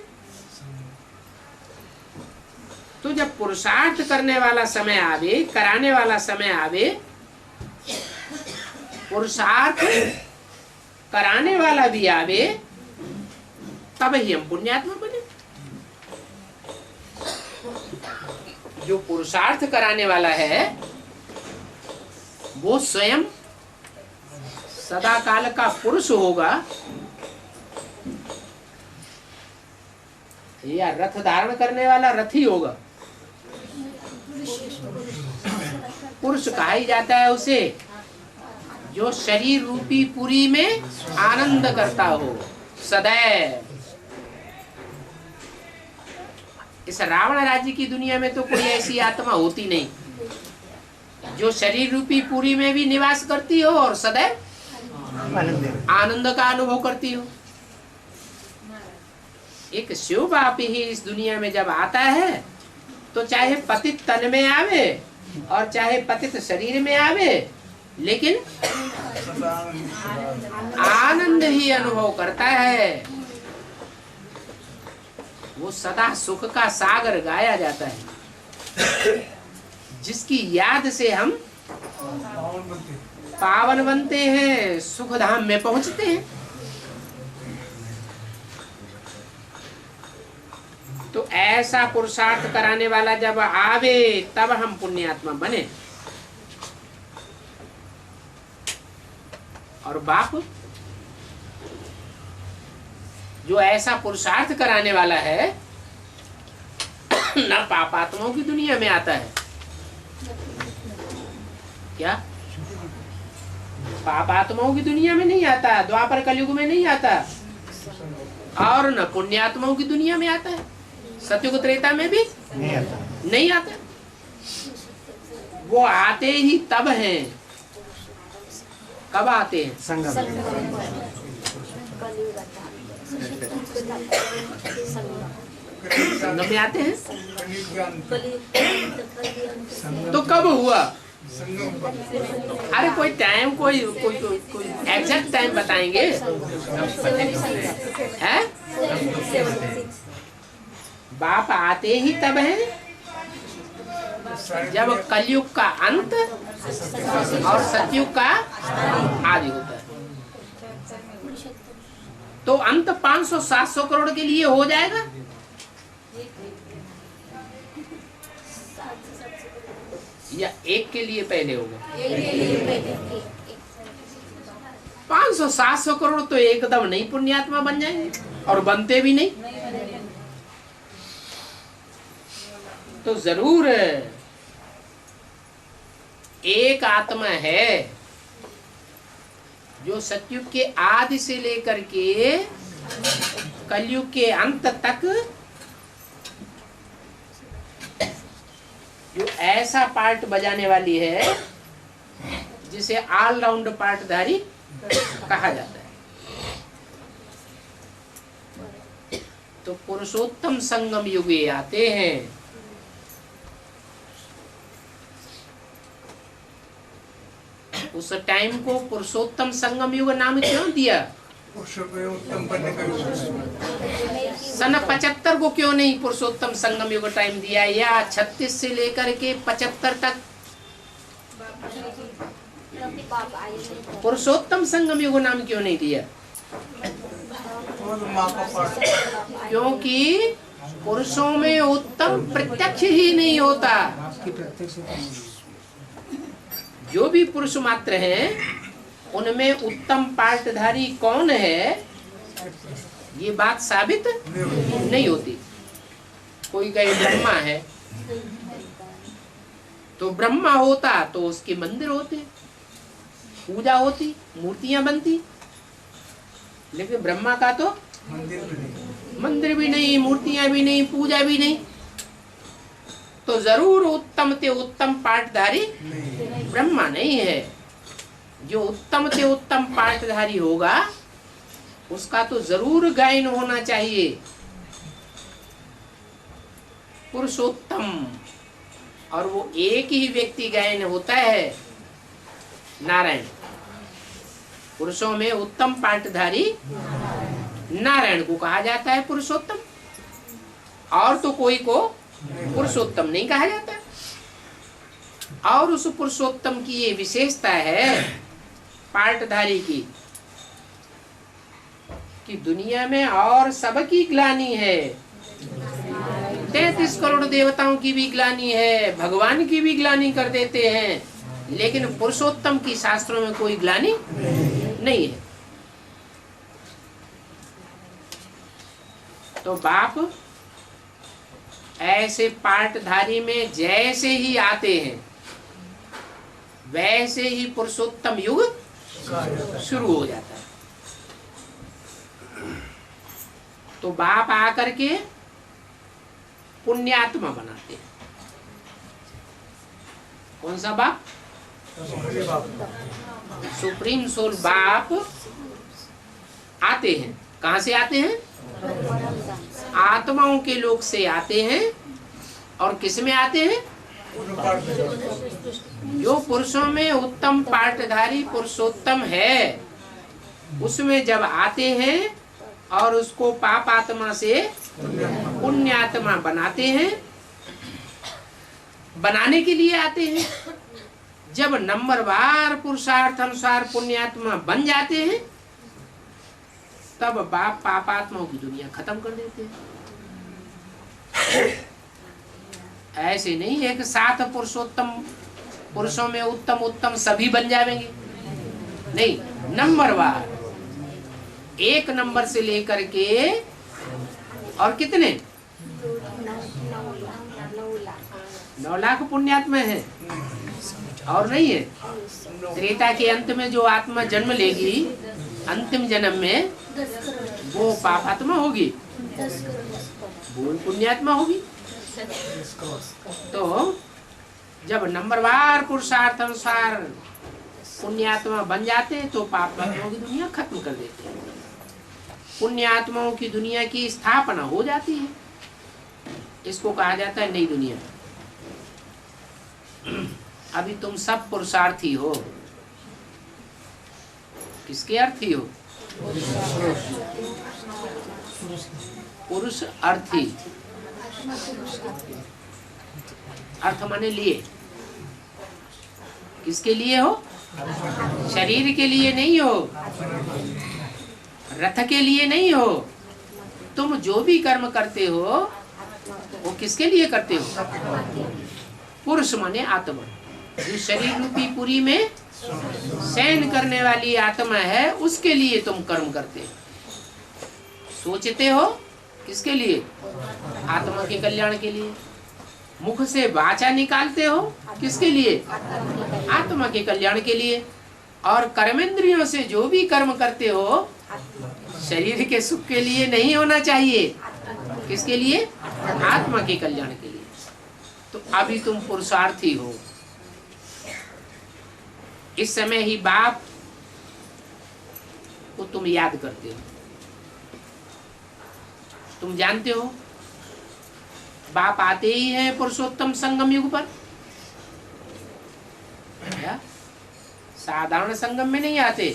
तो जब पुरुषार्थ करने वाला समय आवे, कराने वाला समय आवे, पुरुषार्थ कराने वाला भी आवे, तब ही हम पुण्यात्मा बने। जो पुरुषार्थ कराने वाला है वो स्वयं सदा काल का पुरुष होगा, या रथ धारण करने वाला रथी होगा। पुरुष कहा ही जाता है उसे जो शरीर रूपी पुरी में आनंद करता हो सदैव। इस रावण राज्य की दुनिया में तो कोई ऐसी आत्मा होती नहीं जो शरीर रूपी पुरी में भी निवास करती हो और सदैव आनंद का अनुभव करती हो। एक शिव बाप ही इस दुनिया में जब आता है तो चाहे पतित तन में आवे और चाहे पतित शरीर में आवे, लेकिन आनंद ही अनुभव करता है। वो सदा सुख का सागर गाया जाता है, जिसकी याद से हम पावन बनते हैं, सुख धाम में पहुंचते हैं। तो ऐसा पुरुषार्थ कराने वाला जब आवे तब हम पुण्यात्मा बने। और बाप जो ऐसा पुरुषार्थ कराने वाला है न पापात्माओं की दुनिया में आता है। क्या पापात्माओं की दुनिया में नहीं आता, द्वापर कलयुग में नहीं आता, और न पुण्यात्माओं की दुनिया में आता है। सतयुग त्रेता में भी नहीं आता। वो आते ही तब हैं। कब आते हैं? संगम में आते हैं। तो कब हुआ? अरे कोई टाइम, कोई एग्जैक्ट टाइम बताएंगे हैं? बाप आते ही तब है जब कलयुग का अंत और सतयुग का आदि होता है। तो अंत 500-700 करोड़ के लिए हो जाएगा, या एक के लिए पहले होगा? 500-700 करोड़ तो एकदम नहीं पुण्यात्मा बन जाएंगे, और बनते भी नहीं। तो जरूर एक आत्मा है जो सतयुग के आदि से लेकर के कलयुग के अंत तक जो ऐसा पार्ट बजाने वाली है जिसे ऑलराउंड पार्टधारी कहा जाता है। तो पुरुषोत्तम संगम युगे आते हैं। उस टाइम को पुरुषोत्तम संगम युग नाम क्यों दिया? सन 75 को क्यों नहीं पुरुषोत्तम संगम युग टाइम दिया, या 36 से लेकर के 75 तक पुरुषोत्तम संगम युग नाम क्यों नहीं दिया? क्योंकि पुरुषों में उत्तम प्रत्यक्ष ही नहीं होता। जो भी पुरुष मात्र हैं उनमें उत्तम पार्टधारी कौन है, ये बात साबित नहीं होती। कोई कहे ब्रह्मा है, तो ब्रह्मा होता तो उसके मंदिर होते, पूजा होती, मूर्तियां बनती, लेकिन ब्रह्मा का तो मंदिर भी नहीं, मूर्तियां भी नहीं, पूजा भी नहीं। तो जरूर उत्तम ते उत्तम पाठधारी ब्रह्मा नहीं है। जो उत्तम से उत्तम पाठधारी होगा उसका तो जरूर गायन होना चाहिए पुरुषोत्तम। और वो एक ही व्यक्ति गायन होता है, नारायण। पुरुषों में उत्तम पाठधारी नारायण को कहा जाता है पुरुषोत्तम, और तो कोई को पुरुषोत्तम नहीं कहा जाता। और उस पुरुषोत्तम की ये विशेषता है पाठधारी की कि दुनिया में और सबकी ग्लानि है, 33 करोड़ देवताओं की भी ग्लानि है, भगवान की भी ग्लानि कर देते हैं, लेकिन पुरुषोत्तम की शास्त्रों में कोई ग्लानि नहीं है। तो बाप ऐसे पाठधारी में जैसे ही आते हैं वैसे ही पुरुषोत्तम युग शुरू हो जाता है। तो बाप आकर के पुण्यात्मा बनाते हैं। कौन सा बाप? सुप्रीम सोल बाप आते हैं। कहां से आते हैं? आत्माओं के लोक से आते हैं। और किस में आते हैं? जो पुरुषों में उत्तम पाठधारी पुरुषोत्तम है उसमें जब आते हैं और उसको पाप आत्मा से पुण्यात्मा बनाते हैं, बनाने के लिए आते हैं। जब नंबरवार पुरुषार्थ अनुसार पुण्यात्मा बन जाते हैं तब बाप पापात्माओं की दुनिया खत्म कर देते हैं। ऐसे नहीं है कि 7 पुरुषोत्तम पुरुषों में उत्तम उत्तम सभी बन जाएंगे, नहीं, नंबरवार 1 नंबर से लेकर के और कितने 9 लाख पुण्यात्मा है और नहीं है। त्रेता के अंत में जो आत्मा जन्म लेगी अंतिम जन्म में वो पापात्मा होगी, वो पुण्यात्मा होगी। तो जब नंबरवार पुरुषार्थ अनुसार पुण्यात्मा बन जाते हैं तो पापात्माओं की दुनिया खत्म कर देते हैं। पुण्यात्माओं की दुनिया की स्थापना हो जाती है। इसको कहा जाता है नई दुनिया। अभी तुम सब पुरुषार्थी हो। किसके अर्थी हो? पुरुष अर्थी। अर्थ माने लिए। किसके लिए हो? शरीर के लिए नहीं हो, रथ के लिए नहीं हो। तुम जो भी कर्म करते हो वो किसके लिए करते हो? पुरुष माने आत्मा, जो शरीर रूपी पुरी में शयन करने वाली आत्मा है उसके लिए तुम कर्म करते हो। सोचते हो किसके लिए? आत्मा के कल्याण के लिए। मुख से वाचा निकालते हो किसके लिए? आत्मा के कल्याण के लिए। और कर्मेंद्रियों से जो भी कर्म करते हो शरीर के सुख के लिए नहीं होना चाहिए। किसके लिए? आत्मा के कल्याण के लिए। तो अभी तुम पुरुषार्थी हो। इस समय ही बाप को तुम याद करते हो। तुम जानते हो बाप आते ही हैं पुरुषोत्तम संगम युग पर। क्या साधारण संगम में नहीं आते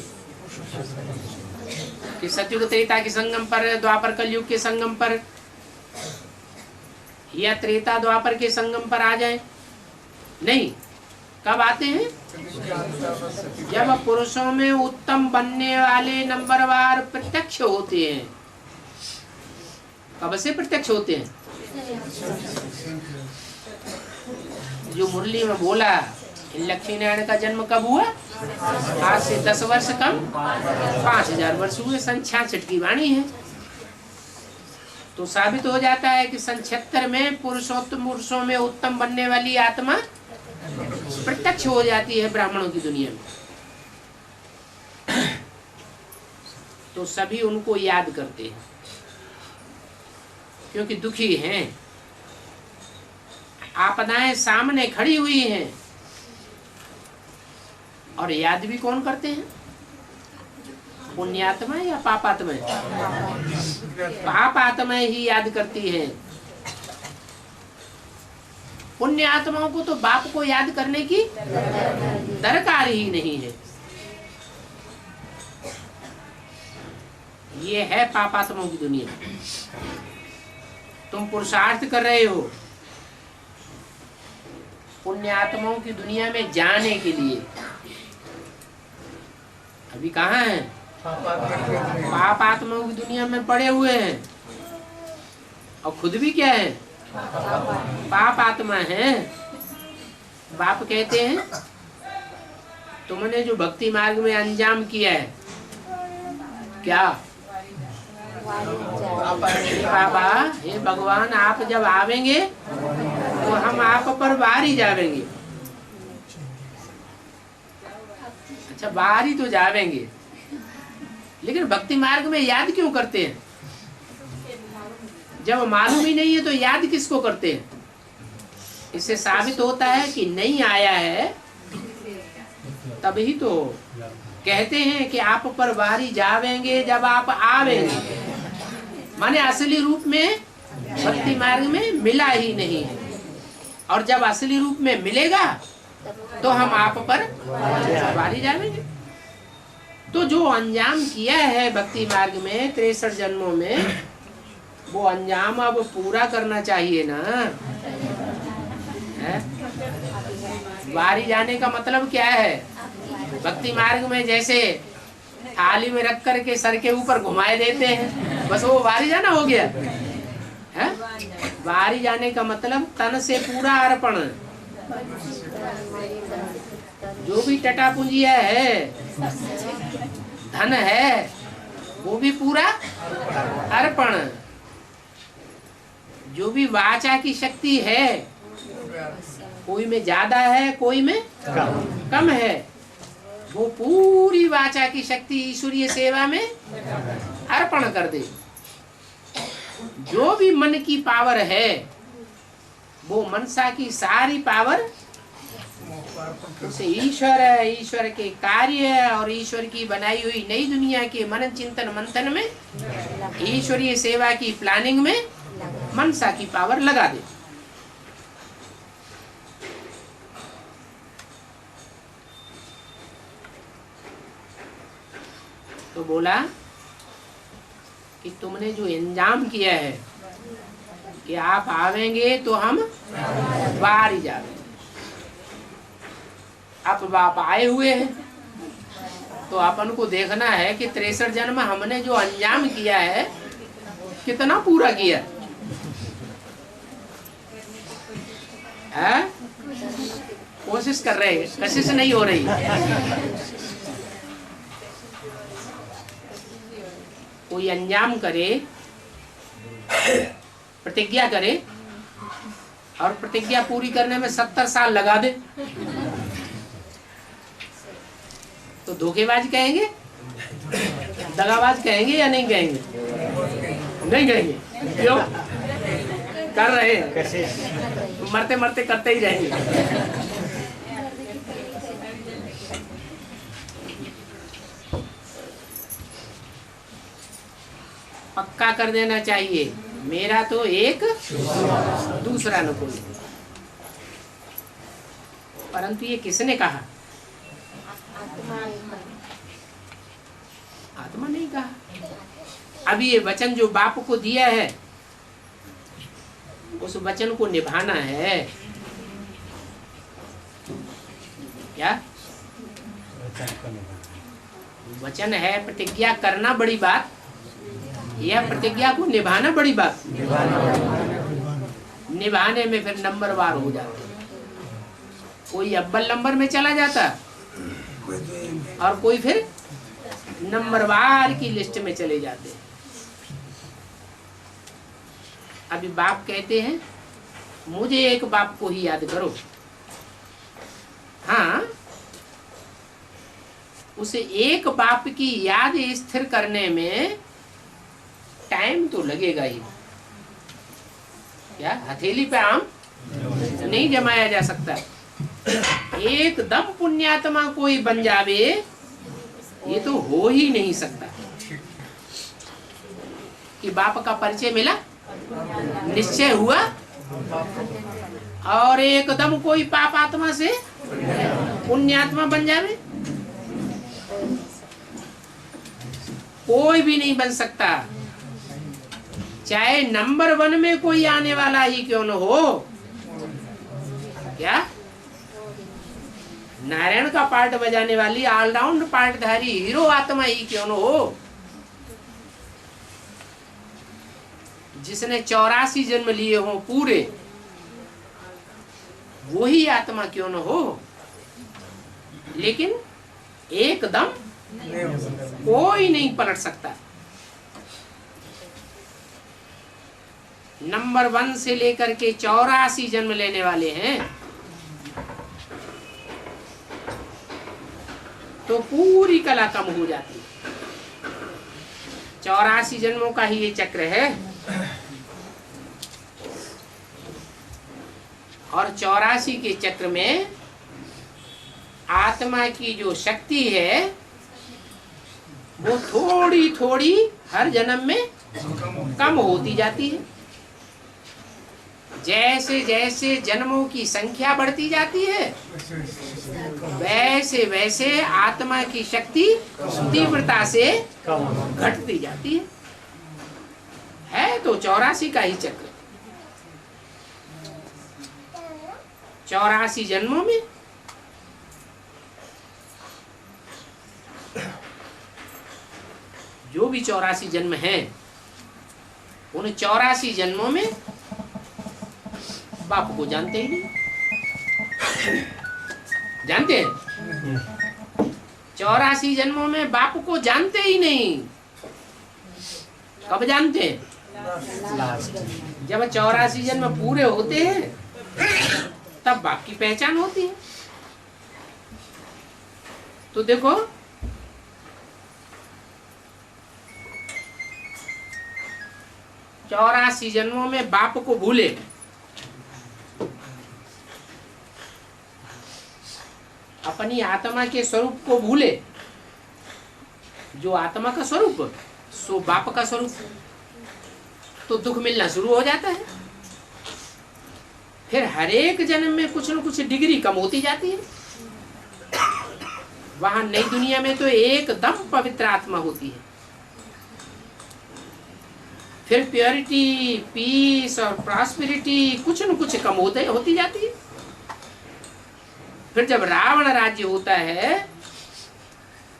कि सतयुग त्रेता के संगम पर, द्वापर कलयुग के संगम पर या त्रेता द्वापर के संगम पर आ जाए। नहीं, कब आते हैं? जब पुरुषों में उत्तम बनने वाले नंबरवार प्रत्यक्ष होते हैं। कब से प्रत्यक्ष होते हैं? जो मुरली में बोला लक्ष्मी नारायण का जन्म कब हुआ? आज से 10 वर्ष कम 5000 वर्ष हुए। सन 66 की वाणी है। तो साबित हो जाता है कि सन 76 में पुरुषों में उत्तम बनने वाली आत्मा प्रत्यक्ष हो जाती है ब्राह्मणों की दुनिया में। तो सभी उनको याद करते हैं क्योंकि दुखी हैं, आपदाएं सामने खड़ी हुई हैं। और याद भी कौन करते हैं? पुण्यात्मा या पापात्मा? पापात्मा ही याद करती है। पुण्य आत्माओं को तो बाप को याद करने की दरकार ही नहीं है। ये है पापात्माओं की दुनिया। तुम पुरुषार्थ कर रहे हो पुण्य आत्माओं की दुनिया में जाने के लिए। अभी कहाँ है? पाप आत्माओं की दुनिया में पड़े हुए हैं और खुद भी क्या है? पाप आत्मा है। बाप कहते हैं तुमने जो भक्ति मार्ग में अंजाम किया है, क्या? बाबा हे भगवान, आप जब आवेंगे तो हम आप पर बाहर ही जावेंगे। अच्छा, बाहर ही तो जावेंगे, लेकिन भक्ति मार्ग में याद क्यों करते हैं? जब मालूम ही नहीं है तो याद किसको करते हैं? इससे साबित होता है कि नहीं आया है, तभी तो कहते हैं कि आप पर बारी जावेंगे जब आप आवेंगे। माने असली रूप में भक्ति मार्ग में मिला ही नहीं है, और जब असली रूप में मिलेगा तो हम आप पर बारी जावेंगे। तो जो अंजाम किया है भक्ति मार्ग में 63 जन्मों में, वो अंजाम अब पूरा करना चाहिए ना। है? बारी जाने का मतलब क्या है? भक्ति मार्ग में जैसे थाली में रख करके सर के ऊपर घुमाए देते हैं, बस वो बारी जाना हो गया है। बारी जाने का मतलब तन से पूरा अर्पण। जो भी टटा पूंजिया है, धन है, वो भी पूरा अर्पण। जो भी वाचा की शक्ति है, कोई में ज्यादा है, कोई में कम है, वो पूरी वाचा की शक्ति ईश्वरीय सेवा में अर्पण कर दे। जो भी मन की पावर है, वो मनसा की सारी पावर उसे ईश्वर के कार्य और ईश्वर की बनाई हुई नई दुनिया के मनन चिंतन मंथन में, ईश्वरीय सेवा की प्लानिंग में मनसा की पावर लगा दे। तो बोला कि तुमने जो इंजाम किया है कि आप आवेंगे तो हम बाहर ही जावेंगे। अब बाप आए हुए हैं तो अपन को देखना है कि 63 जन्म हमने जो अंजाम किया है कितना पूरा किया है। कोशिश कर रहे हैं, कोशिश नहीं हो रही। कोई अंजाम करे, प्रतिज्ञा करे और प्रतिज्ञा पूरी करने में 70 साल लगा दे, तो धोखेबाज कहेंगे, दगाबाज कहेंगे या नहीं कहेंगे? नहीं कहेंगे। क्यों? कर रहे हैं, मरते मरते करते ही रहेंगे। पक्का कर देना चाहिए, मेरा तो एक दूसरा न कोई। परंतु ये किसने कहा? आत्मा नहीं कहा। अभी ये वचन जो बाप को दिया है, उस वचन को निभाना है। क्या वचन है? प्रतिज्ञा करना बड़ी बात, यह प्रतिज्ञा को निभाना बड़ी बात। निभाने में फिर नंबरवार हो जाते, कोई अव्वल नंबर में चला जाता और कोई फिर नंबरवार की लिस्ट में चले जाते। अभी बाप कहते हैं मुझे एक बाप को ही याद करो। हाँ, उसे एक बाप की याद स्थिर करने में टाइम तो लगेगा ही। क्या हथेली पे आम नहीं जमाया जा सकता? एकदम पुण्यात्मा कोई बन जावे ये तो हो ही नहीं सकता। कि बाप का परिचय मिला, निश्चय हुआ, और एकदम कोई पाप आत्मा से पुण्यात्मा बन जावे, कोई भी नहीं बन सकता। चाहे नंबर 1 में कोई आने वाला ही क्यों न हो। क्या नारायण का पार्ट बजाने वाली ऑलराउंड पार्टधारी हीरो आत्मा ही क्यों न हो, जिसने 84 जन्म लिए हो पूरे, वही आत्मा क्यों न हो, लेकिन एकदम कोई नहीं पलट सकता। नंबर 1 से लेकर के 84 जन्म लेने वाले हैं, तो पूरी कला कम हो जाती है। 84 जन्मों का ही ये चक्र है, और 84 के चक्र में आत्मा की जो शक्ति है वो थोड़ी थोड़ी हर जन्म में कम होती जाती है। जैसे जैसे जन्मों की संख्या बढ़ती जाती है, वैसे वैसे आत्मा की शक्ति तीव्रता से घटती जाती है तो 84 का ही चक्र। 84 जन्मों में जो भी 84 जन्म हैं, उन 84 जन्मों में बाप को जानते ही नहीं। जानते हैं? 84 जन्मों में बाप को जानते ही नहीं। कब जानते हैं? जब 84 जन्म पूरे होते हैं, तब बाप की पहचान होती है। तो देखो, चौरासी जन्मों में बाप को भूले, अपनी आत्मा के स्वरूप को भूले, जो आत्मा का स्वरूप सो बाप का स्वरूप, तो दुख मिलना शुरू हो जाता है। फिर हर एक जन्म में कुछ न कुछ डिग्री कम होती जाती है। वहां नई दुनिया में तो एकदम पवित्र आत्मा होती है। फिर प्योरिटी, पीस और प्रॉस्पेरिटी कुछ न कुछ कम होती जाती है। फिर जब रावण राज्य होता है,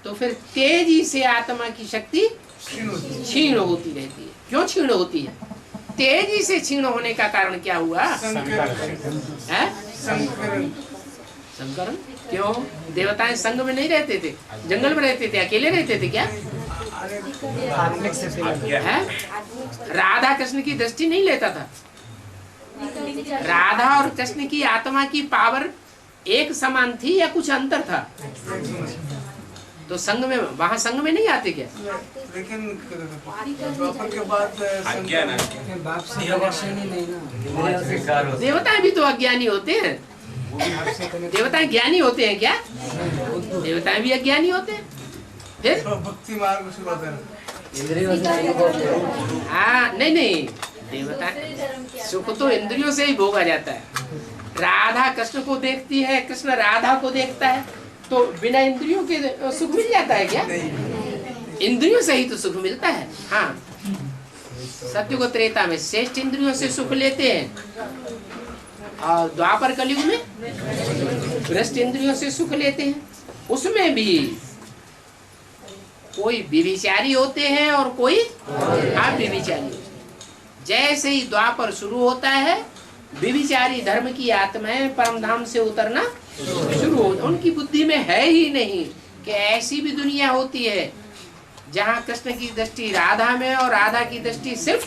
तो फिर तेजी से आत्मा की शक्ति क्षीण होती रहती है। क्यों क्षीण होती है? तेजी से क्षीण होने का कारण क्या हुआ? संकरण। क्यों? देवताएं संग में नहीं रहते थे, जंगल में रहते थे, अकेले रहते थे क्या? है? राधा कृष्ण की दृष्टि नहीं लेता था। राधा और कृष्ण की आत्मा की पावर एक समान थी या कुछ अंतर था? तो संग में, वहां संग में नहीं आते क्या? लेकिन के बाद देवताएं भी तो अज्ञानी होते हैं। देवताएं ज्ञानी होते हैं क्या? देवताएं भी अज्ञानी होते हैं। फिर भक्ति मार्ग से होता है। हाँ, नहीं, देवता सुख तो इंद्रियों से ही भोगा जाता है। राधा कृष्ण को देखती है, कृष्ण राधा को देखता है, तो बिना इंद्रियों के सुख मिल जाता है क्या? इंद्रियों से ही तो सुख मिलता है। हाँ, सत्युग त्रेता में श्रेष्ठ इंद्रियों से सुख लेते हैं, और द्वापर कलयुग में भ्रष्ट इंद्रियों से सुख लेते हैं। उसमें भी कोई व्यभिचारी होते हैं और कोई अव्यभिचारी होते हैं। जैसे ही द्वापर शुरू होता है, व्यभिचारी धर्म की आत्माएं परमधाम से उतरना शुरू हो। उनकी बुद्धि में है ही नहीं कि ऐसी भी दुनिया होती है जहाँ कृष्ण की दृष्टि राधा में और राधा की दृष्टि सिर्फ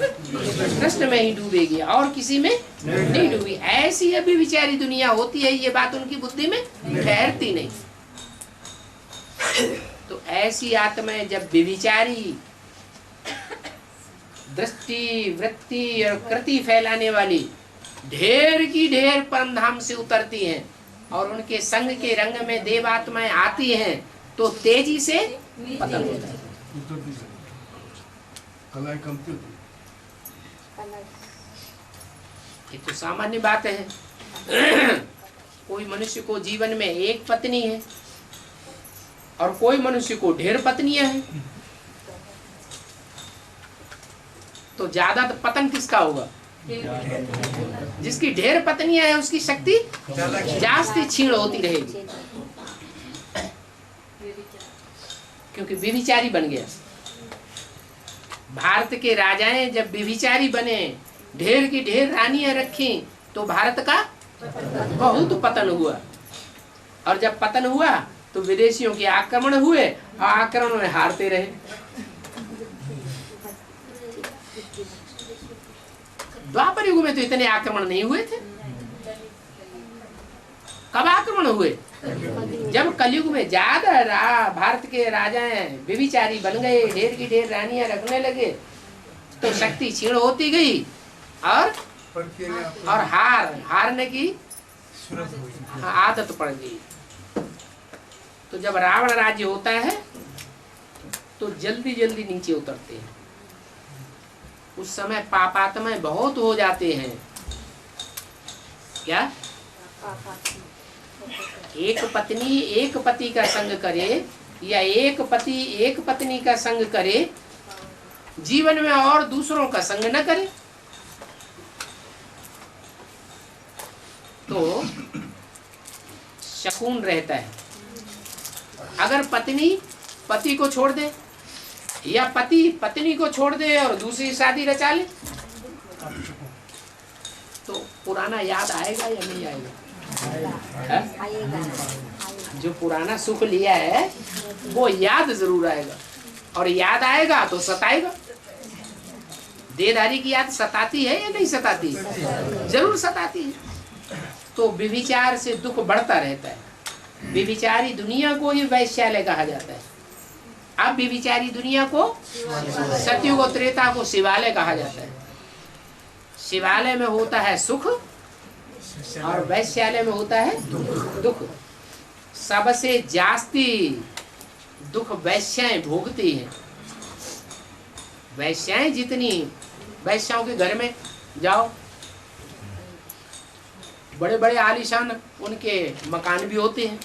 कृष्ण में ही डूबेगी और किसी में नहीं डूबी। ऐसी अव्यभिचारी दुनिया होती है, ये बात उनकी बुद्धि में ठहरती नहीं। तो ऐसी आत्माएं जब व्यभिचारी दृष्टि, वृत्ति और कृति फैलाने वाली ढेर की ढेर परमधाम से उतरती हैं, और उनके संग के रंग में देवात्माएं आती हैं तो तेजी से पतन होता है। कलाई कमती होती ये तो सामान्य बात है। कोई मनुष्य को जीवन में एक पत्नी है और कोई मनुष्य को ढेर पत्नियां हैं, तो ज्यादा पतन किसका होगा? जिसकी ढेर पत्नियां हैं उसकी शक्ति जास्ती क्षीण होती रहेगी, क्योंकि व्यभिचारी बन गया। भारत के राजाएं जब व्यभिचारी बने, ढेर की ढेर रानियां रखी, तो भारत का बहुत पतन हुआ। और जब पतन हुआ तो विदेशियों के आक्रमण हुए और आक्रमण में हारते रहे। द्वापर युग में तो इतने आक्रमण नहीं हुए थे। कब आक्रमण हुए? जब कलयुग में ज्यादा भारत के राजाएं व्यभिचारी बन गए, ढेर की ढेर रानियां रखने लगे, तो शक्ति क्षीण होती गई और हारने की आदत पड़ गई। तो जब रावण राज्य होता है तो जल्दी जल्दी नीचे उतरते हैं। उस समय पापात्माएं बहुत हो जाते हैं। क्या? एक पत्नी एक पति का संग करे या एक पति एक पत्नी का संग करे, जीवन में और दूसरों का संग न करे, तो शकून रहता है। अगर पत्नी पति को छोड़ दे या पति पत्नी को छोड़ दे और दूसरी शादी रचा ले, तो पुराना याद आएगा या नहीं आएगा? जो पुराना सुख लिया है वो याद जरूर आएगा, और याद आएगा तो सताएगा। देहधारी की याद सताती है या नहीं सताती? जरूर सताती है। तो व्यभिचार से दुख बढ़ता रहता है। व्यभिचारी दुनिया को ही वैश्यालय कहा जाता है। अब व्यभिचारी दुनिया को, सतयुग और त्रेता को शिवालय कहा जाता है। शिवालय में होता है सुख और वैश्यालय में होता है दुख। सबसे जास्ती दुख वैश्याएं भोगती हैं। वैश्याएं जितनी, वैश्याओं के घर में जाओ, बड़े बड़े आलीशान उनके मकान भी होते हैं,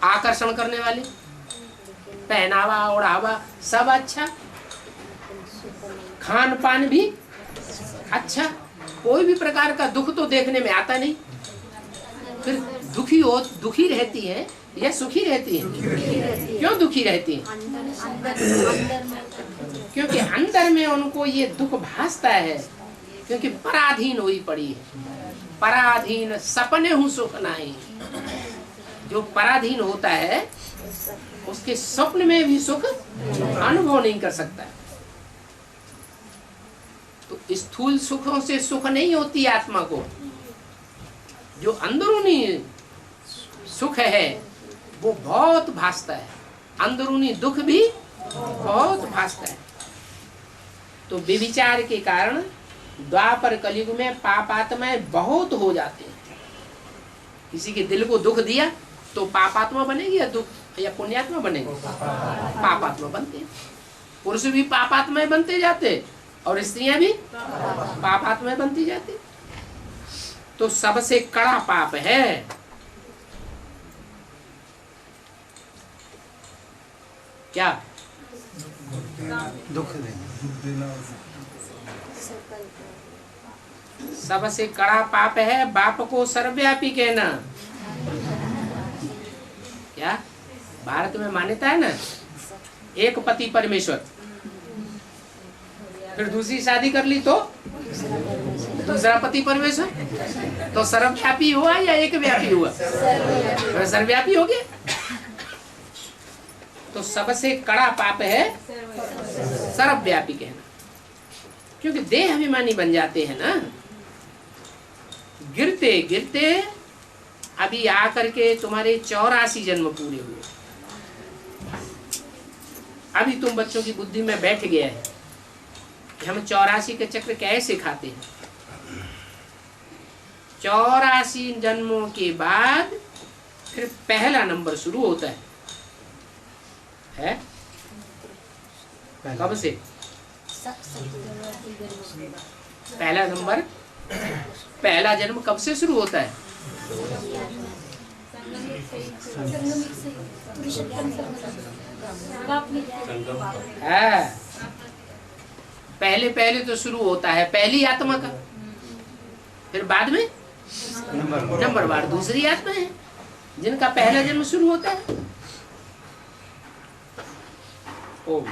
आकर्षण करने वाले, पहनावा ओढ़ावा सब अच्छा, खान पान भी अच्छा, कोई भी प्रकार का दुख तो देखने में आता नहीं। फिर दुखी रहती हैं या सुखी रहती हैं? क्यों दुखी रहती हैं? क्योंकि अंदर में उनको ये दुख भासता है, क्योंकि पराधीन हुई पड़ी है। पराधीन सपने हूँ सुख नहीं। जो पराधीन होता है उसके स्वप्न में भी सुख अनुभव नहीं कर सकता। तो स्थूल सुखों से सुख नहीं होती आत्मा को। जो अंदरूनी सुख है वो बहुत भासता है, अंदरूनी दुख भी बहुत भासता है। तो व्यभिचार के कारण द्वापर कलयुग में पापात्माएं बहुत हो जाते हैं। किसी के दिल को दुख दिया तो पापात्मा बनेगी या दुख या पुण्यात्मा बनेगी? पापात्मा बनते हैं। पुरुष भी पापात्माएं बनते जाते और स्त्रियां भी पापात्माएं बनती जाती। तो सबसे कड़ा पाप है क्या? दुख देना। सबसे कड़ा पाप है बाप को सर्वव्यापी कहना। क्या भारत में मान्यता है ना, एक पति परमेश्वर, फिर दूसरी शादी कर ली तो दूसरा पति परमेश्वर, तो सर्वव्यापी हुआ या एक व्यापी हुआ? सर्वव्यापी हो गया। तो सबसे कड़ा पाप है सर्वव्यापी कहना, क्योंकि देह अभिमानी बन जाते हैं ना। गिरते गिरते अभी आकर के तुम्हारे 84 जन्म पूरे हुए। अभी तुम बच्चों की बुद्धि में बैठ गया है कि हम 84 के चक्र कैसे खाते हैं। 84 जन्मों के बाद फिर पहला नंबर शुरू होता है कब से? पहला नंबर, पहला जन्म कब से शुरू होता है? है पहले पहले तो शुरू होता है पहली आत्मा का, फिर बाद में नंबर बार दूसरी आत्मा है जिनका पहला जन्म शुरू होता है। ओम